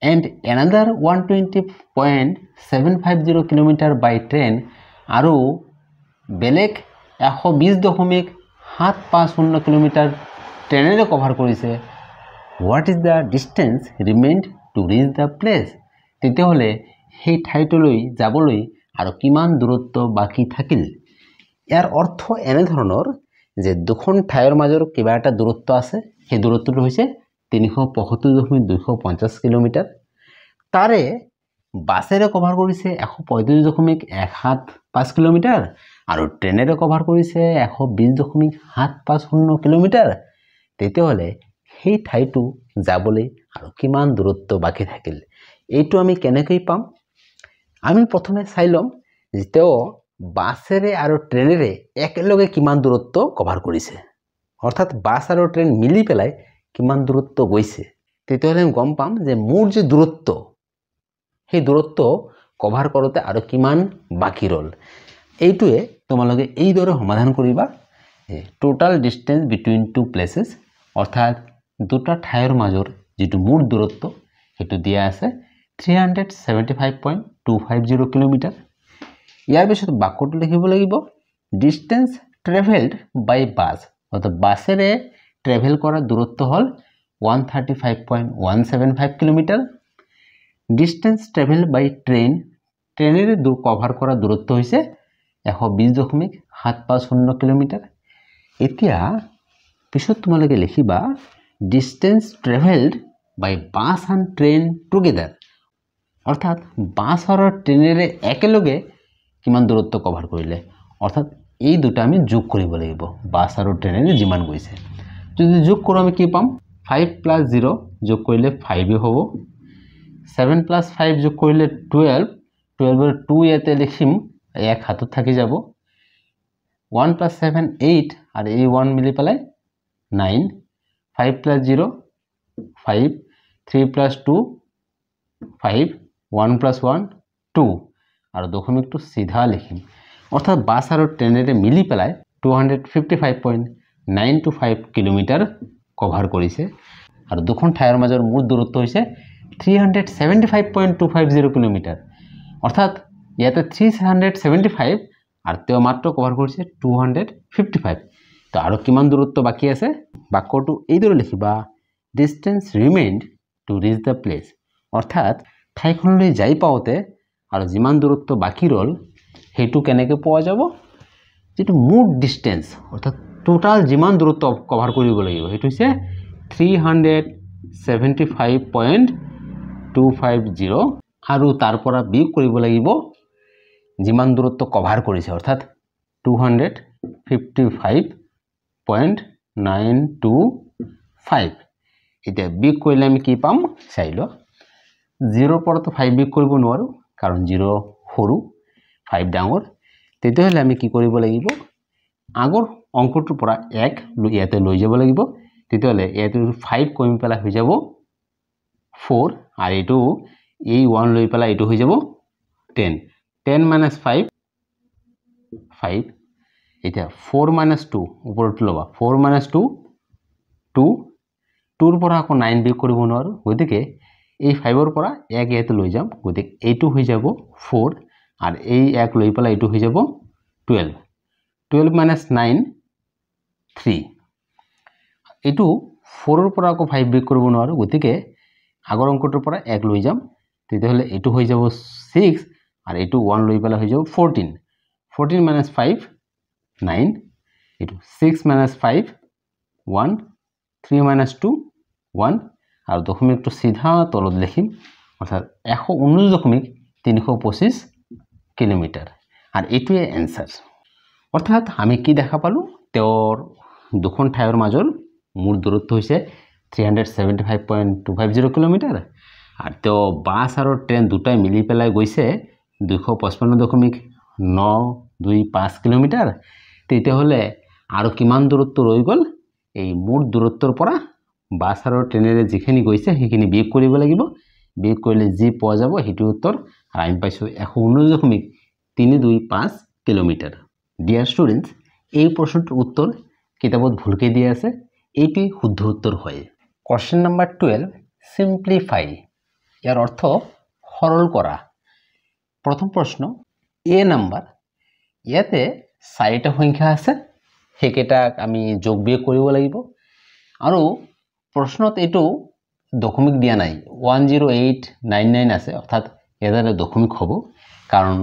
and another 120.750 kilometer by train আৰু বেলেগ 120.750 কিলোমিটাৰ ট্ৰেনেৰে কভাৰ কৰিছে what is the distance remained to reach the place তেতিয়াহলে সেই ঠাইটোলৈ যাবলৈ আৰু কিমান দূৰত্ব বাকি থাকিল ইয়াৰ অৰ্থ এনে ধৰণৰ যে দুখন ঠাইৰ মাজৰ কিবা এটা দূৰত্ব আছে সেই দূৰত্বটো হৈছে 375.250 কিলোমিটাৰ তাৰে বাছেৰে কভাৰ কৰিছে 135.175 কিলোমিটাৰ আৰু ট্ৰেনেৰে কভাৰ কৰিছে 120.750 কিলোমিটাৰ তেতিয়াহলে সেই ঠাইটো যাবলৈ আৰু কিমান দূৰত্ব বাকি থাকিল এইটো আমি কেনেকৈ পাম আমি প্ৰথমে চাই লম যে তেও বাছেৰে আৰু ট্ৰেনেৰে একেলগে কিমান দূৰত্ব কভাৰ কৰিছে অৰ্থাৎ বাছ আৰু ট্ৰেন মিলি পেলাই কিমান দূৰত্ব গৈছে তেতিয়াহলে গম পাম যে মোৰ যে দূৰত্ব সেই দূৰত্ব কভাৰ কৰোতে আৰু কিমান বাকি ৰল এইটোৱে তোমালোকে এই দৰে সমাধান কৰিবা টোটাল ডিসটেন্স বিটুইন টু প্লেसेস অৰ্থাৎ দুটা ঠাইৰ মাজৰ যেটো মূল দূৰত্ব হেতু দিয়া আছে 375.250 কিলোমিটাৰ ইয়াৰ পিছত বাক্যটো লিখিব লাগিব ডিসটেন্স ট্ৰেভেলড বাই বাস অৰ্থাৎ বাছেৰে ট্ৰেভেল কৰা দূৰত্ব হল 135.175 কিলোমিটাৰ ডিসটেন্স ট্ৰেভেল বাই ট্ৰেইন ট্ৰেনেৰে কভাৰ কৰা দূৰত্ব হৈছে 120.750 কিলোমিটাৰ এতিয়া পিছত তোমালোকে লিখিবা distance ট্ৰেভেলড by bus and train together অৰ্থাৎ বাস আৰু ট্ৰেনেৰে একেলগে কিমান দূৰত্ব কভাৰ কৰিলে অৰ্থাৎ এই দুটা আমি যোগ কৰিব লাগিব বাস আৰু ট্ৰেনেৰে যিমান গৈছে যদি যোগ কৰো আমি কি পাম 5 + 0 যোগ কৰিলে 5 হ'ব 7 + 5 যোগ কৰিলে 12 12 ৰ 2 ইয়াতে লিখিম এক হাতত থাকি যাব 1 + 7 8 আৰু এই 1 মিলি পেলাই 9 5 + 0 5 3 + 2 5 1 + 1 2 আৰু দশমিকটো সিধা লিখিম অৰ্থাৎ বাস আৰু ট্ৰেনেৰে মিলি পেলাই 255.925 কিলোমিটাৰ কভাৰ কৰিছে আৰু দুখন ঠাইৰ মাজৰ মুঠ দূৰত্ব হৈছে 375.250 কিলোমিটাৰ অৰ্থাৎ ইয়াতে 375 আৰু তেওঁ মাত্ৰ কভাৰ কৰিছে 255 তো আৰু কিমান দূৰত্ব বাকি আছে বাক্যটো এইদৰে লিখিবা distance remained to reach the place অৰ্থাৎ ঠাইখনলৈ যাই পাওঁতে আৰু যিমান দূৰত্ব বাকি ৰল হেতু কেনেকৈ পোৱা যাব যেটো মুঠ ডিসটেন্স অৰ্থাৎ টোটাল যিমান দূৰত্ব কভাৰ কৰিব লাগিব হেতু হৈছে 375.250 আৰু তাৰ পৰা বিয়োগ কৰিব লাগিব যিমান দূৰত্ব কভাৰ কৰিছে অৰ্থাৎ 255.925 এতিয়া বিয়োগ কৰিলে আমি কি পাম চাই ল 0 পৰা তো 5 বিয়োগ কৰিব নোৱাৰো কাৰণ 0 সৰু 5 ডাঙৰ তেতিয়াহলে আমি কি কৰিব লাগিব আগৰ অংকটোৰ পৰা 1 ইয়াতে লৈ যাব লাগিব তেতিয়াহলে ইয়াতে 5 কমি পেলাই হৈ যাব 4 আৰু এটো এই 1 লৈ পেলাই এটো হৈ যাব 10 10 minus 5 5 এটা 4 minus 2 ওপৰত লবা 4 minus 2 2 2 ৰ পৰা আকৌ 9 বিয়োগ কৰিব নোৱাৰো গতিকে এই 5 ৰ পৰা 1 ইয়াতে লৈ যাম গতিকে এইটো হৈ যাব 4 আৰু এই 1 লৈ পেলাই এইটো হৈ যাব 12 12 minus 9 3 এইটো 4 ৰ পৰা আকৌ 5 বিয়োগ কৰিব নোৱাৰো গতিকে আগৰ অংকটোৰ পৰা 1 লৈ যাম তেতিয়াহলে এইটো হৈ যাব 6 আৰু এইটো 1 লৈ পেলাই হৈ যাব 14 14 minus 5 9 এইটো 6 minus 5 1 3 minus 2 1 আৰু দশমিকটো সিধা তলত লিখিম অৰ্থাৎ 119.325 কিলোমিটাৰ আৰু এইটোৱে এনসাৰ অৰ্থাৎ আমি কি দেখা পালো তেওঁৰ দুখন ঠাইৰ মাজৰ মূল দূৰত্ব হৈছে 375.250 কিলোমিটাৰ আৰু তেওঁ বাস আৰু ট্ৰেন দুটাই মিলি পেলাই গৈছে 255.925 কিলোমিটাৰ তেতিয়াহলে আৰু কিমান দূৰত্ব ৰৈ গল এই মূল দূৰত্বৰ পৰা বাস আৰু ট্ৰেনেৰে যিখিনি গৈছে সেইখিনি বিয়োগ কৰিব লাগিব বিয়োগ কৰিলে যি পোৱা যাব হেতু উত্তৰ আৰু আমি পাইছো 119.325 কিলোমিটাৰ ডিয়াৰ স্টুডেন্টস এই প্ৰশ্নটোৰ উত্তৰ কিতাপত ভুলকে দিয়া আছে এইটি শুদ্ধ উত্তৰ হয় কোশ্চেন নাম্বাৰ 12 সিম্পলিফাই ইয়াৰ অৰ্থ সৰল কৰা প্ৰথম প্ৰশ্ন এ নাম্বাৰ ইয়াতে 4টা সংখ্যা আছে হেকেটাক আমি যোগ বিয়োগ কৰিব লাগিব আৰু প্ৰশ্নত এটো দশমিক দিয়া নাই 10899 আছে অৰ্থাৎ ইয়াতে দশমিক হ'ব কাৰণ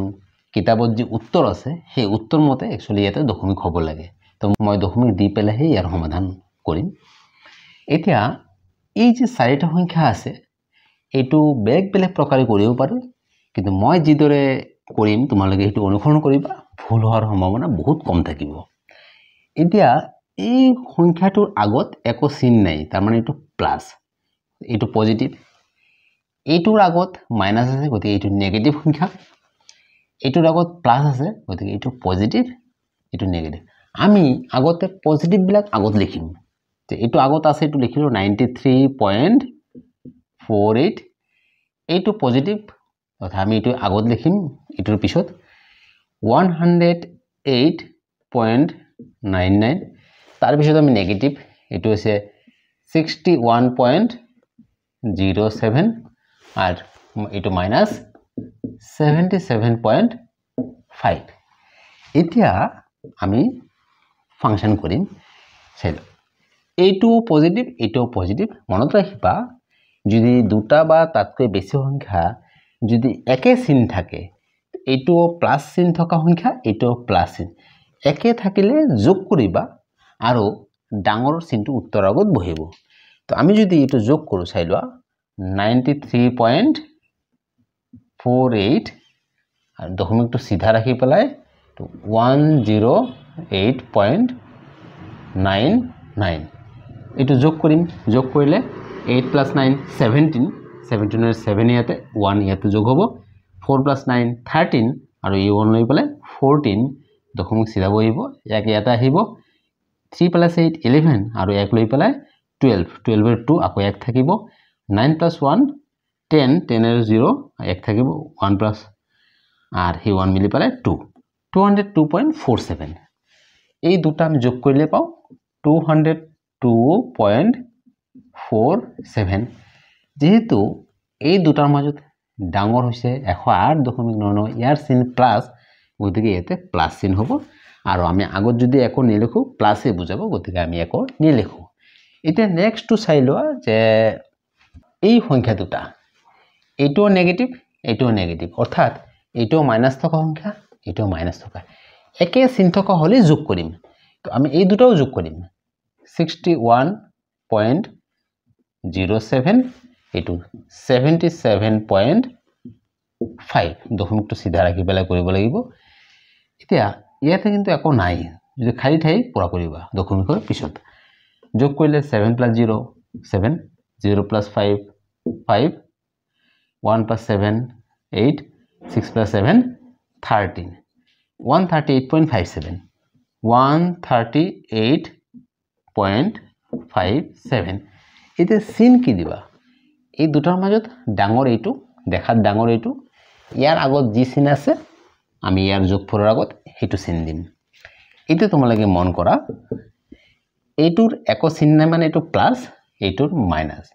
কিতাপত যে উত্তৰ আছে সেই উত্তৰ মতে একচুয়ালি ইয়াতে দশমিক হ'ব লাগে তো মই দশমিক দি পেলাইহে ইয়াৰ সমাধান কৰিম এতিয়া এই যে 4টা সংখ্যা আছে এটো বেলেগ বেলেগ প্ৰকাৰে কৰিব পাৰো কিন্তু মই যিদৰে কৰিম তোমালোকে এটো অনুসৰণ কৰিবা ভুল হোৱাৰ সম্ভাৱনা বহুত কম থাকিব এতিয়া এই সংখ্যাটোৰ আগত একো চিন নাই তাৰ মানে এটো প্লাস এটো পজিটিভ এইটোৰ আগত মাইনাস আছে গতিকে এটো নেগেটিভ সংখ্যা এইটোৰ আগত প্লাস আছে গতিকে এটো পজিটিভ এটো নেগেটিভ আমি আগতে পজিটিভ বিলাক আগত লিখিম তে এটো আগত আছে এটো লিখিলো 93.48 এইটো পজিটিভ অথা আমি এটো আগত লিখিম এটোৰ পিছত 108.99 তাৰ পিছত আমি নেগেটিভ এটো আছে 61.07 আৰ এটো মাইনাস 77.5 এতিয়া আমি ফাংশন কৰিম চাইলো এইটো পজিটিভ মনত ৰাখিবা যদি দুটা বা তাতকৈ বেছি সংখ্যা যদি একে চিন থাকে এইটো প্লাস চিন থকা সংখ্যা এইটো প্লাস চিন একে থাকিলে যোগ কৰিবা আৰু ডাঙৰ চিনটো উত্তৰ আগত বহিব তো আমি যদি এটো যোগ কৰো চাইলোৱা 93.48 আৰ দশমিকটো সিধা ৰাখি পেলাই তো 108.99 এটো যোগ কৰিম যোগ কৰিলে 8 + 9 17 17 এর 7 ইয়াতে 1 ইয়াতে যোগ হ'ব 4 + 9 13 আৰু এই 1 লৈ পেলাই 14 দশমিক সিধা বহিব এক ইয়াতে আহিব 3 + 8 11 আৰু 1 লৈ পেলাই 12 12 এর 2 আকৌ 1 থাকিব 9 + 1 10 এর 0 এক থাকিব 1 প্লাস আর হি 1 মিলি পালে 2 202.47 এই দুটা আমি যোগ কৰিলে পাও 202.47 যেহেতু এই দুটাৰ মাজত ডাঙৰ হৈছে 108.99 ইয়াৰ চিন প্লাস গতিকে এতে প্লাস চিন হ'ব আৰু আমি আগত যদি একো নিলিখো প্লাসে বুজাব গতিকে আমি একো নিলিখো এতিয়া নেক্সট টু চাই লোৱা যে এই সংখ্যা দুটা এইটোও নেগেটিভ অর্থাৎ এইটো মাইনাস থকা সংখ্যা এইটো মাইনাস থকা একে চিন থকা হলে যোগ কৰিম তো আমি এই দুটাও যোগ কৰিম 61.07 এইটো 77.5 দশমিকটো সিধা ৰাখি পেলাই কৰিব লাগিব এতিয়া ইয়াতে কিন্তু একো নাই যদি খালি ঠাই পুৰা কৰিবা দশমিকৰ পিছত যোগ কৰিলে 7 + 0 7 0 + 5 5 1 + 7 8 6 + 7 13 138.57 138.57 এতে চিন কি দিবা এই দুটাৰ মাজত ডাঙৰ এইটো দেখাত ডাঙৰ এইটো ইয়াৰ আগত যি চিন আছে আমি ইয়াৰ যোগফলৰ আগত হেতু চিন দিম এতে তোমালকে মন কৰা এইটোৰ একো চিন নাই মানে এইটো প্লাস এইটোৰ মাইনাস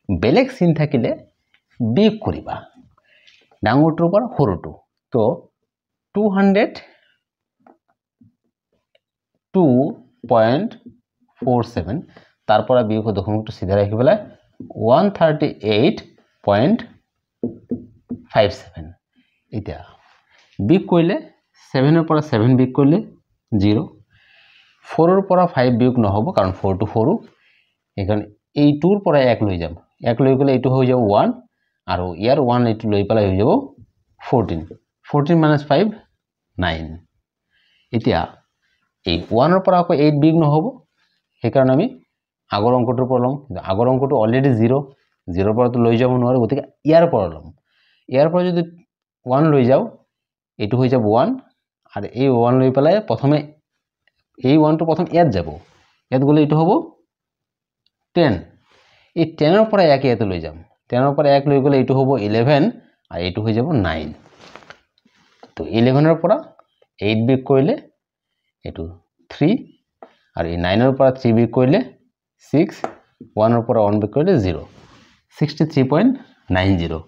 বেলেগ চিন থাকিলে বিয়োগ কৰিবা ডাঙৰটোৰ পৰা সৰুটো তো 202.47 তাৰ পৰা বিয়োগ দশমিকটো সিধা ৰাখি পেলাই 138.57 এতিয়া বিয়োগ কৰিলে 7 ৰ পৰা 7 বিয়োগ কৰিলে 0 4 ৰ পৰা 5 বিয়োগ নহব কাৰণ 4 টো সৰু এখন এই 2 ৰ পৰা 1 লৈ যাম 1 লৈ গলে এইটো হৈ যাব 1 আৰু ইয়াৰ 1 এইটো লৈ পেলাই হৈ যাব 14 14 - 5 9 এতিয়া এই 1 ৰ পৰা আকৌ 8 বিয়োগ নহব সেইকাৰণে আমি আগৰ অংকটোৰ পৰা লম আগৰ অংকটো অলৰেডি 0 0 পৰা তো লৈ যাব নোৱাৰো গতিকে ইয়াৰ পৰা লম ইয়াৰ পৰা যদি 1 লৈ যাও এইটো হৈ যাব 1 আৰু এই 1 লৈ পেলাই প্ৰথমে এই 1 টো প্ৰথম ইয়াত যাব ইয়াত গলে এইটো হ'ব 10 এই 10 ৰ পৰা 1 ইয়াত লৈ যাম 10 ৰ পৰা 1 লৈ গলে এইটো হ'ব 11 আৰু এইটো হৈ যাব 9 তো 11 ৰ পৰা 8 বিয়োগ কৰিলে এইটো 3 আৰু এই 9 ৰ পৰা 3 বিয়োগ কৰিলে 6 1 ৰ পৰা 1 বিয়োগ কৰিলে 0 63.90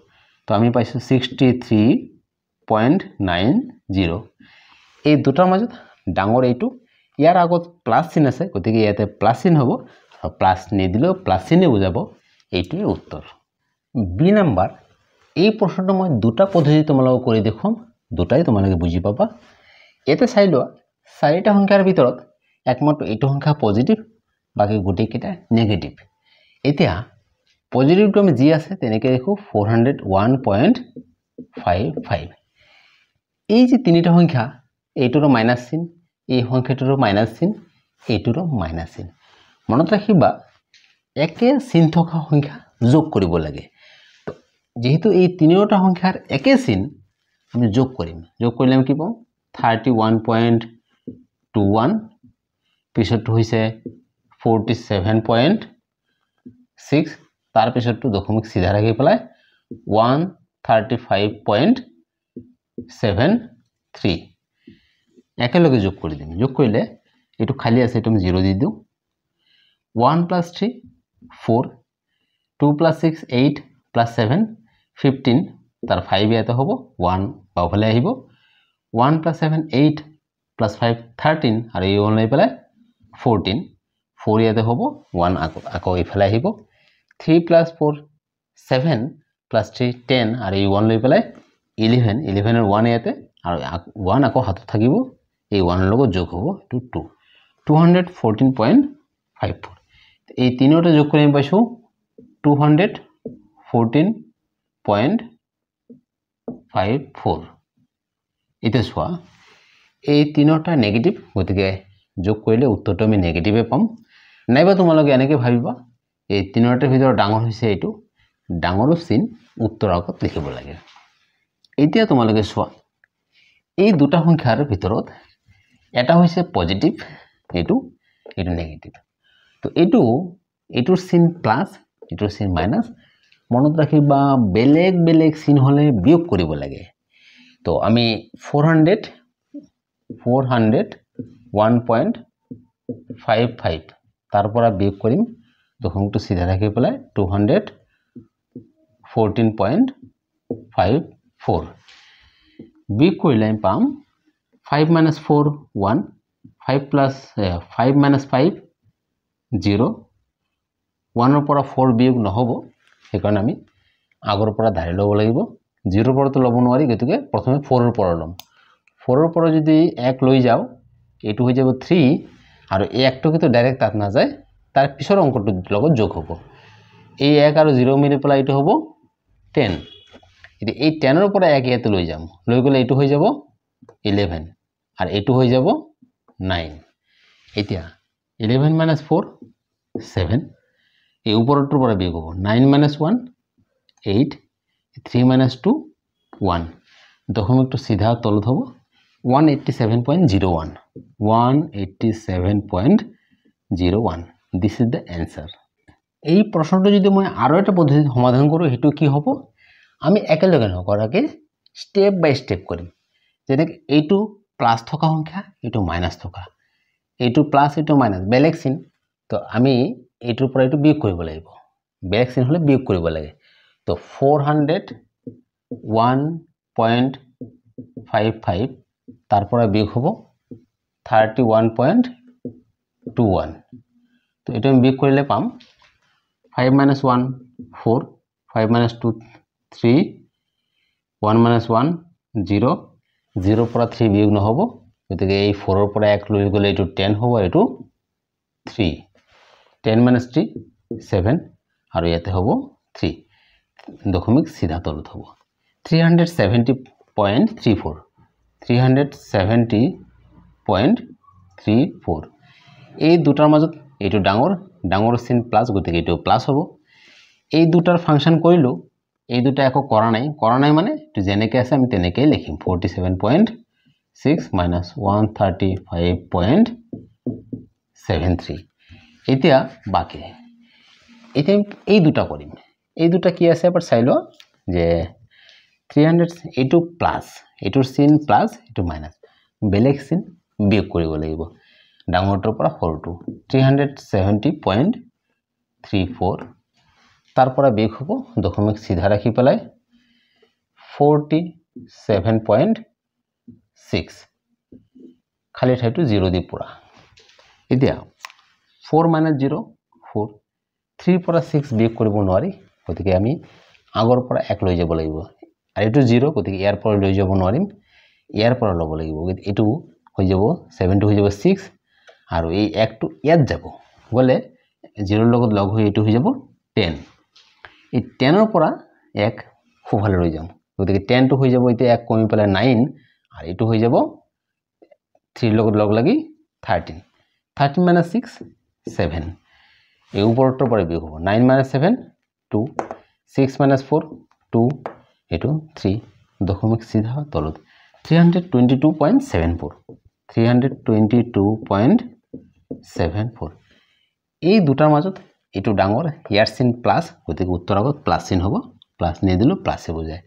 তো আমি পাইছো 63.90 এই দুটাৰ মাজত ডাঙৰ এইটো ইয়াৰ আগত প্লাস চিন আছে গতিকে ইয়াতে প্লাস চিন হ'ব আৰু প্লাস নিদিলেও প্লাস চিনে বুজাব এইটোই উত্তৰ বি নাম্বাৰ এই প্ৰশ্নটো মই দুটা পদ্ধতি তোমালোকক কৰি দেখুৱাম দুটাই তোমালোকে বুজি পাবা এতে চাই লোৱা চাৰিটা সংখ্যাৰ ভিতৰত একমাত্ৰ এইটো সংখ্যা পজিটিভ বাকি গুটেকেটা নেগেটিভ এতিয়া পজিটিভটো আমি যি আছে তেনেকৈ দেখো 401.55 এই যে তিনিটা সংখ্যা এইটোৰ মাইনাস চিন এই সংখ্যাটোৰ মাইনাস চিন এইটোৰ মাইনাস চিন মনত ৰাখিবা একে চিন থকা সংখ্যা যোগ কৰিব লাগে তো যেহেতু এই তিনিটা সংখ্যাৰ একে চিন আমি যোগ কৰিলে আমি কি পাম 31.21 পিছৰটো হৈছে 47.6 তাৰ পিছৰটো দশমিক সিধা ৰাখি পেলাই 135.73 একেলগে যোগ কৰি দিম যোগ কৰিলে এটো খালি আছে এটো আমি 0 দি দিও 1 + 3 4 2 + 6 8 + 7 15 তাৰ 5 ইয়াতে হ'ব 1 বাওফালে আহিব 1 + 7 8 + 5 13 আৰু এই 1 লৈ পেলাই 14 4 ইয়াতে হ'ব 1 আকৌ ইফালে আহিব 3 + 4 7 + 3 10 আৰু এই 1 লৈ পেলাই 11 11 এৰ 1 ইয়াতে আৰু 1 আকৌ হাতত থাকিব এই 1 লগত যোগ হ'ব টু 214.54 এই তিনিটা যোগ কৰি আমি পাইছো 214.54 এটা সোয়া এই তিনিটা নেগেটিভ গতিকে যোগ কৰিলে উত্তৰটো আমি নেগেটিভে পাম নাইবা তোমালোকে এনেকৈ ভাবিবা এই তিনিটাৰ ভিতৰত ডাঙৰ হৈছে এইটো ডাঙৰৰ চিন উত্তৰ আগত লিখিব লাগে এতিয়া তোমালোকে সোয়া এই দুটা সংখ্যাৰ ভিতৰত এটা হৈছে পজিটিভ এইটো নেগেটিভ তো এইটোৰ চিন প্লাস এইটোৰ চিন মাইনাস মনত ৰাখিবা বেলেগ বেলেগ চিন হলে বিয়োগ কৰিব লাগে তো আমি 400 1.55 তাৰ পৰা বিয়োগ কৰিম দশমিকটো সিধা ৰাখি পেলাই 214.54 বিয়োগ কৰিলে আমি পাম 5 minus 4 1 5 plus 5 minus 5 0 1 ৰ পৰা 4 বিয়োগ নহব সেইকাৰণে আমি আগৰ পৰা ধৰি ল'ব লাগিব 0 ৰ পৰা তো ল'ব নোৱাৰি গতিকে প্ৰথমে 4 ৰ পৰা ল'ম 4 ৰ পৰা যদি 1 লৈ যাও এটো হৈ যাব 3 আৰু এই একটোকে তো ডাইৰেক্ট তাত না যায় তাৰ পিছৰ অংকটো লগত যোগ হ'ব এই 1 আৰু 0 মিলি পেলাই এটো হ'ব 10 এটি এই 10 ৰ পৰা 1 ইয়াতে লৈ যাম লৈ গলে এটো হৈ যাব 11 আর এটো হৈ যাব 9 এতিয়া 11 minus 4 7 এই উপৰটোৰ পৰা বিয়োগ হ'ব 9 minus 1 8 3 minus 2 1 দশমিকটো সিধা তলত হ'ব 187.01 187.01 this is the answer এই প্ৰশ্নটো যদি মই আৰু এটা পদ্ধতিত সমাধান কৰো হেতু কি হ'ব আমি একেলগে নকৰাকে স্টেপ বাই স্টেপ কৰিম যেনে এইটো প্লাস থকা সংখ্যা এটো মাইনাস থকা এটো প্লাস এটো মাইনাস বেলেগ চিন তো আমি এটোৰ পৰা এটো বিয়োগ কৰিব লাগিব বেলেগ চিন হলে বিয়োগ কৰিব লাগে তো 401.55 তাৰ পৰা বিয়োগ হ'ব 31.21 তো এটো আমি বিয়োগ কৰিলে পাম 5 minus 1 4 5 minus 2 3 1 minus 1 0 0 পৰা 3 বিয়োগ নহব গতিকে এই 4 ৰ পৰা 1 লৈ গলে এটো 10 হ'ব এটো 3 10 minus 3 7 আৰু ইয়াতে হ'ব 3 দশমিক সিধা তলত হ'ব 370.34 370.34 এই দুটাৰ মাজত এটো ডাঙৰ চিন প্লাস গতিকে এটো প্লাস হ'ব এই দুটাৰ ফাংশন কৰিলো এই দুটা একো কৰা নাই মানে তো যেনেকৈ আছে আমি তেনেকৈ লিখিম 47.6 minus 135.73 এতিয়া বাকি এতিয়া এই দুটা কৰিম এই দুটা কি আছে এবাৰ চাই লো যে 300 এটো প্লাস এটোৰ চিন প্লাস এটো মাইনাস বেলেগ চিন বিয়োগ কৰিব লাগিব ডাঙৰটোৰ পৰা সৰুটো 370.34 তাৰ পৰা বিয়োগ হ'ব দশমিক সিধা ৰাখি পেলাই 47.6 খালি ঠাইটো 0 দি পুৰা এতিয়া 4 minus 0 4 3 পৰা 6 বিয়োগ কৰিব নোৱাৰি গতিকে আমি আগৰ পৰা 1 লৈ যাব লাগিব আৰু এটো 0 গতিকে ইয়াৰ পৰা লৈ যাব নোৱাৰিম ইয়াৰ পৰা ল'ব লাগিব এটো হৈ যাব 7 টো হৈ যাব 6 আৰু এই 1 টো ইয়াত যাব গলে 0 লগত লগ হৈ এটো হৈ যাব 10 এই 10 ৰ পৰা 1 খুফালে লৈ যাম গতিকে 10 টো হৈ যাব এতিয়া 1 কমি পেলাই 9 আৰু এটো হৈ যাব 3 লগত লগ লাগি 13 13 minus 6 7 এই উপৰটোৰ পৰা বিয়োগ হ'ব 9 minus 7 2 6 minus 4 2 এটো 3 দশমিক সিধা তলত 322.74 322.74 এই দুটাৰ মাজত এটো ডাঙৰ ইয়াৰ চিন প্লাস গতিকে উত্তৰ আগত প্লাস চিন হ'ব প্লাস নি দিলো প্লাসে বুজায়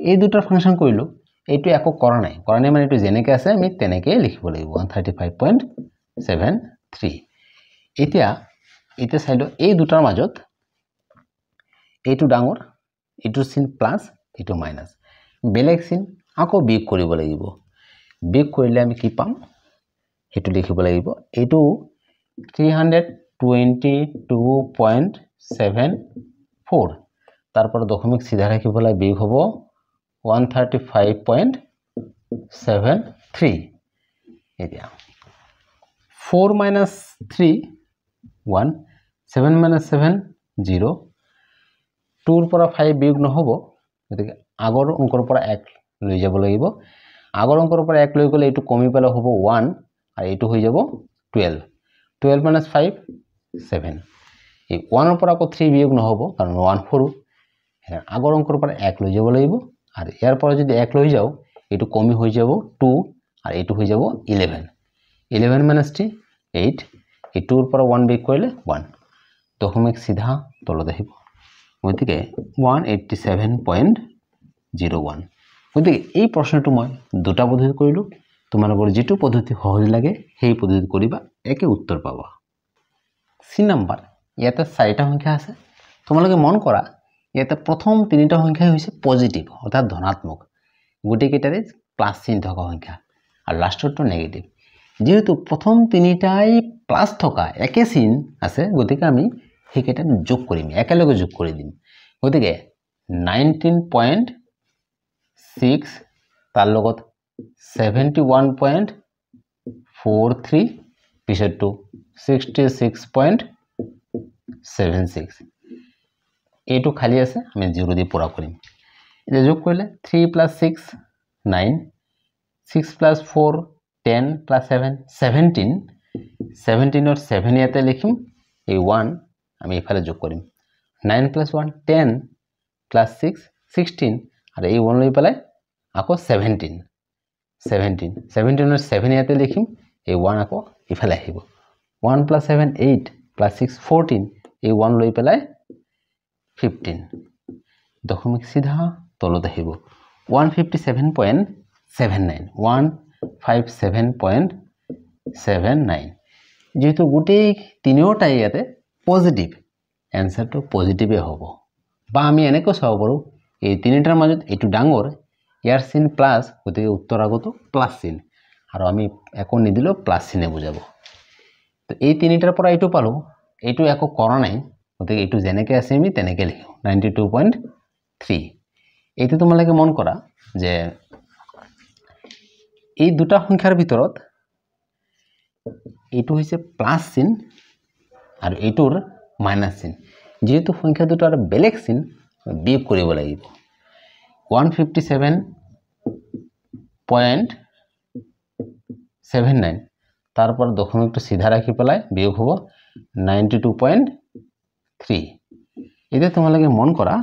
এই দুটাৰ ফাংশন কৰিলো এইটো একো কৰা নাই মানে এটো যেনেকৈ আছে আমি তেনেকৈ লিখিব লাগিব 135.73 এতিয়া চাইলো এই দুটাৰ মাজত এইটো ডাঙৰ এটো চিন প্লাস এটো মাইনাস বেলেগ চিন আকৌ বিয়োগ কৰিব লাগিব বিয়োগ কৰিলে আমি কি পাম হেতু লিখিব লাগিব এটো 322.74 তাৰ পৰা দশমিক সিধা ৰাখি পেলাই বিয়োগ হ'ব 135.73 এতিয়া 4 minus 3 1 7 minus 7 0 2 ৰ পৰা 5 বিয়োগ নহব গতিকে আগৰ অংকৰ পৰা 1 লৈ যাব লাগিব আগৰ অংকৰ পৰা 1 লৈ গলে এটো কমি পেলাই হ'ব 1 আৰু এটো হৈ যাব 12 12 minus 5 7 এই 1 ৰ পৰা আকৌ 3 বিয়োগ নহব কাৰণ 1 সৰু আগৰ অংকৰ পৰা 1 লৈ যাব লাগিব আৰু ইয়াৰ পৰা যদি 1 লৈ যাও এটো কমি হৈ যাব 2 আৰু এটো হৈ যাব 11 11 minus 3 8 এই 2 ৰ পৰা 1 বিয়োগ কৰিলে 1 দশমিক সিধা তলত আহিব গতিকে 187.01 গতিকে এই প্ৰশ্নটো মই দুটা পদ্ধতি কৰিলোঁ তোমালোকৰ যেটো পদ্ধতি সহজ লাগে সেই পদ্ধতি কৰিবা একে উত্তৰ পাবা সি নাম্বাৰ ইয়াতে চাৰিটা সংখ্যা আছে তোমালোকে মন কৰা ইয়াতে প্ৰথম তিনিটা সংখ্যাই হৈছে পজিটিভ অৰ্থাৎ ধনাত্মক গুটেকেটাৰে প্লাস চিন থকা সংখ্যা আৰু লাষ্টৰটো নেগেটিভ যেহেতু প্ৰথম তিনিটাই প্লাস থকা একে চিন আছে গতিকে আমি হেকেটা যোগ কৰিম একেলগে যোগ কৰি দিম গতিকে 19.6 তাৰ লগত 71.43 পিছৰটো 66.76 এইটো খালি আছে আমি 0 দি পুৰা কৰিম এটা যোগ কৰিলে 3 + 6 9 6 + 4 10 + 7 17 17 और 7 ইয়াতে লিখিম এই 1 আমি এফালে যোগ কৰিম 9 + 1 10 + 6 16 আৰু এই 1 লৈ পেলাই আকৌ 17 17 17 और 7 ইয়াতে লিখিম এই 1 আকৌ এফালে আহিব 1 + 7 8 + 6 14 এই 1 লৈ পেলাই 15 দশমিক সিধা তলত আহিব 157.79 157.79 যেহেতু গোটেই তিনিওটাই ইয়াতে পজিটিভ এনসারটো পজিটিভে হ'ব বা আমি এনেকৈ চাব পাৰো এই তিনিটাৰ মাজত এটো ডাঙৰ ইয়াৰ চিন প্লাস গতিকে উত্তৰ আগত প্লাস চিন আৰু আমি একো নিদিলো প্লাস চিনে বুজাব তো এই তিনিটাৰ পৰা এটো পালো এটো একো কৰা নাই গতিকে এটো যেনেকৈ আছে আমি তেনেকৈ লিখো 92.3 এইটো তোমালোকে মন কৰা যে এই দুটা সংখ্যাৰ ভিতৰত এটো হৈছে প্লাস চিন আৰু এটোৰ মাইনাস চিন যেহেতু সংখ্যা দুটাৰ বেলেগ চিন বিয়োগ কৰিব লাগিব 157.79 তাৰপৰ দশমিকটো সিধা ৰাখি পেলাই বিয়োগ হ'ব 92.3 এটা তোমালোকে মন কৰা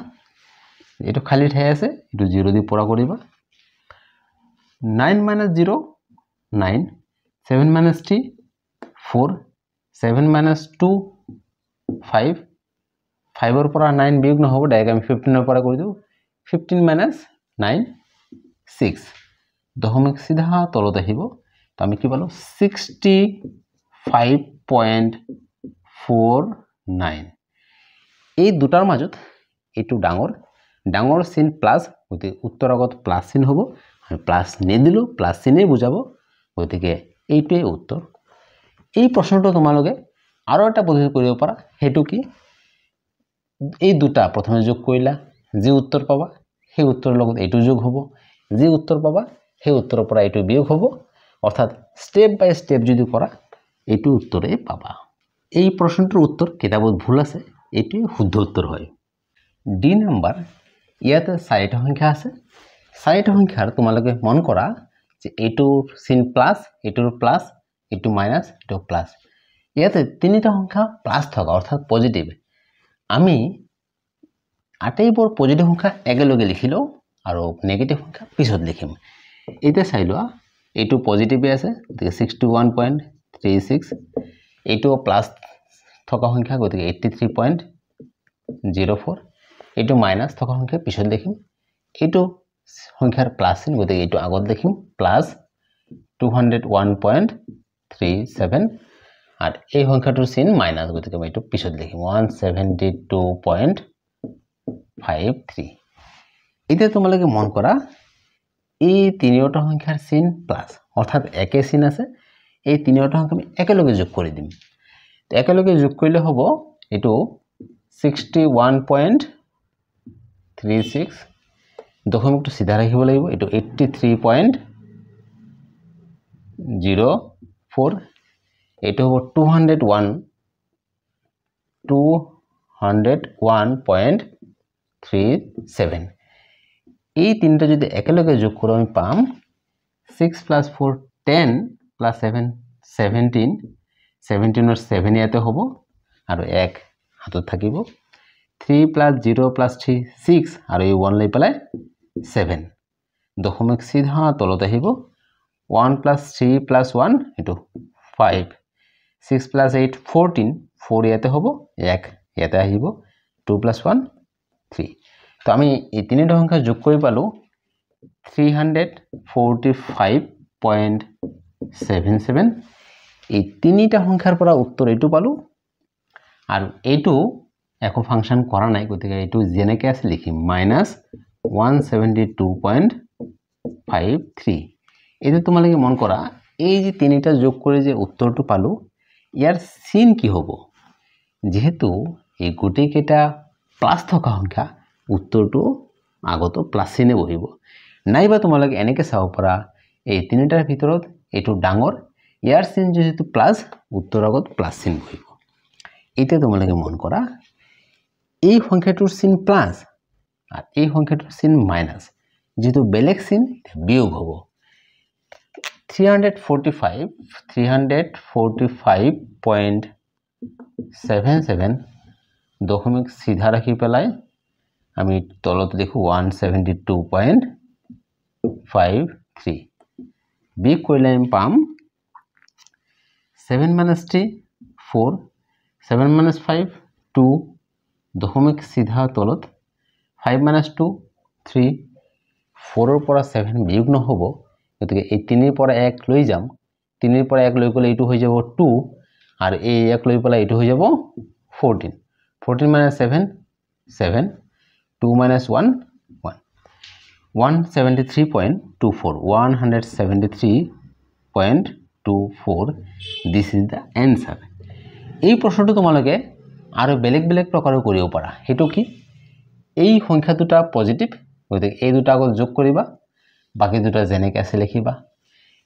এটো খালি ঠাই আছে এটো 0 দি পুৰা কৰিবা 9 - 0 9 7 - 3 4 7 - 2 5 5 ৰ পৰা 9 বিয়োগ নহব ডাইৰেক্ট আমি 15 ৰ পৰা কৰি দিও 15 - 9 6 দশমিক সিধা তলত আহিব তো আমি কি পালো 65.49 এই দুটাৰ মাজত এটো ডাঙৰ চিন প্লাস গতি উত্তৰ আগত প্লাস চিন হ'ব আমি প্লাস নেদিলো প্লাস চিনে বুজাব গতিকে এইটোৱে উত্তৰ এই প্ৰশ্নটো তোমালোকে আৰু এটা পদ্ধতি কৰিব পাৰা হেতু কি এই দুটা প্ৰথমে যোগ কৰিলা যি উত্তৰ পাবা সেই উত্তৰৰ লগত এইটো যোগ হ'ব যি উত্তৰ পাবা সেই উত্তৰৰ পৰা এইটো বিয়োগ হ'ব অৰ্থাৎ স্টেপ বাই স্টেপ যদি কৰা এইটো উত্তৰে পাবা এই প্ৰশ্নটোৰ উত্তৰ কিতাপত ভুল আছে এইটো শুদ্ধ উত্তৰ হয় ডি নাম্বাৰ ইয়াতে চাৰিটা সংখ্যা আছে চাৰিটা সংখ্যাৰ তোমালোকে মন কৰা যে এইটোৰ চিন প্লাস এইটোৰ প্লাস এইটো মাইনাস এইটো প্লাস ইয়াতে তিনিটা সংখ্যা প্লাস থকা অৰ্থাৎ পজিটিভ আমি আটাইবোৰ পজিটিভ সংখ্যা একেলগে লিখিলো আৰু নেগেটিভ সংখ্যা পিছত লিখিম এটা চাই লোৱা এইটো পজিটিভে আছে গতিকে 61.36 এইটো প্লাস থকা সংখ্যা গতিকে 83.04 এইটো মাইনাস থকা সংখ্যা পিছত লিখিম এইটো সংখ্যাৰ প্লাস চিন গতিকে এইটো আগত লিখিম প্লাস 201.37 আৰু এই সংখ্যাটোৰ চিন মাইনাস গতিকে মই এইটো পিছত লিখিম 172.53 এতিয়া তোমালোকে মন কৰা এই তিনিটা সংখ্যাৰ চিন প্লাস অৰ্থাৎ একে চিন আছে এই তিনিটা সংখ্যা আমি একেলগে যোগ কৰি দিম একেলগে যোগ কৰিলে হ'ব এটো 61.36 দশমিকটো সিধা ৰাখিব লাগিব এটো 83.04 এটো হ'ব 201.37 এই তিনটা যদি একেলগে যোগ কৰো আমি পাম 6 + 4 10 + 7 17 17 और 7 ইয়াতে হ'ব আৰু 1 হাতত থাকিব 3 + 0 + 3 6 আৰু এই 1 লৈ পেলাই 7 দশমিক সিধা তলত আহিব 1 + 3 + 1 এটো 5 6 + 8 14 4 ইয়াতে হ'ব 1 ইয়াতে আহিব 2 + 1 3 তো আমি এই তিনিটা সংখ্যা যোগ কৰি পালো 345.77 এই তিনিটা সংখ্যাৰ পৰা উত্তৰ এইটো পালো আৰু এইটো একো ফাংশন কৰা নাই গতিকে এইটো যেনেকৈ আছে লিখিম -172.53 এইটো তোমালোকে মন কৰা এই যে তিনিটা যোগ কৰি যে উত্তৰটো পালো ইয়াৰ চিন কি হ'ব যেহেতু এই গোটেই কেইটা প্লাস থকা সংখ্যা উত্তৰটো আগতো প্লাস চিনে বহিব নাইবা তোমালোকে এনেকৈ চাব পাৰা এই তিনিটাৰ ভিতৰত এইটো ডাঙৰ ইয়াৰ চিন যেহেতু প্লাস উত্তৰ আগত প্লাস চিন বহিব এতিয়া তোমালোকে মন কৰা এই সংখ্যাটোৰ চিন প্লাস আৰ এই সংখ্যাটোৰ চিন মাইনাস যেহেতু বেলেগ চিন বিয়োগ হ'ব 345.77 দশমিক সিধা ৰাখি পেলাই আমি তলত লিখো 172.53 বিয়োগ কৰিলে আমি পাম 7 - 3 4 7 - 5 2 দশমিক সিধা তলত 5 - 2 3 4 ৰ পৰা 7 বিয়োগ নহব গতিকে এই 3 ৰ পৰা 1 লৈ যাম 3 ৰ পৰা 1 লৈ গলে এইটো হৈ যাব 2 আৰু এই 1 লৈ পেলাই এইটো হৈ যাব 14 14 - 7 7 2 - 1 1 173.24 173.24 this is the answer এই প্ৰশ্নটো তোমালোকে আৰু বেলেগ বেলেগ প্ৰকাৰৰ কৰিব পাৰা হেতু কি এই সংখ্যা দুটা পজিটিভ গতিকে এই দুটা আগত যোগ কৰিবা বাকি দুটা যেনেকৈ আছে লিখিবা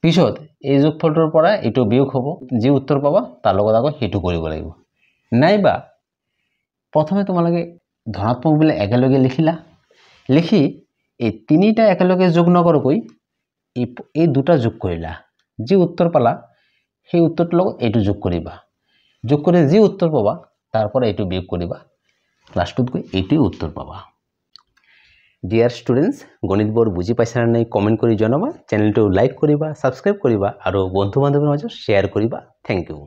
পিছত এই যোগফলটোৰ পৰা এটো বিয়োগ হ'ব যি উত্তৰ পাবা তাৰ লগত আগত হেতু কৰিব লাগিব নাইবা প্ৰথমে তোমালোকে ধনাত্মক বুলি একেলগে লিখিলা লিখি এই তিনিটা একেলগে যোগ নকৰকৈ এই দুটা যোগ কৰিলা যি উত্তৰ পালা সেই উত্তৰটোৰ লগত এইটো যোগ কৰিবা যোগ কৰি যি উত্তৰ পাবা তাৰ পৰা এইটো বিয়োগ কৰিবা লাষ্টত গৈ এইটোই উত্তৰ পাবা ডিয়াৰ স্টুডেন্টস গণিত বৰ বুজি পাইছা নাই কমেন্ট কৰি জনাবা চেনেলটো লাইক কৰিবা সাবস্ক্ৰাইব কৰিবা আৰু বন্ধু বান্ধৱীৰ মাজত শেয়াৰ কৰিবা থ্যাংক ইউ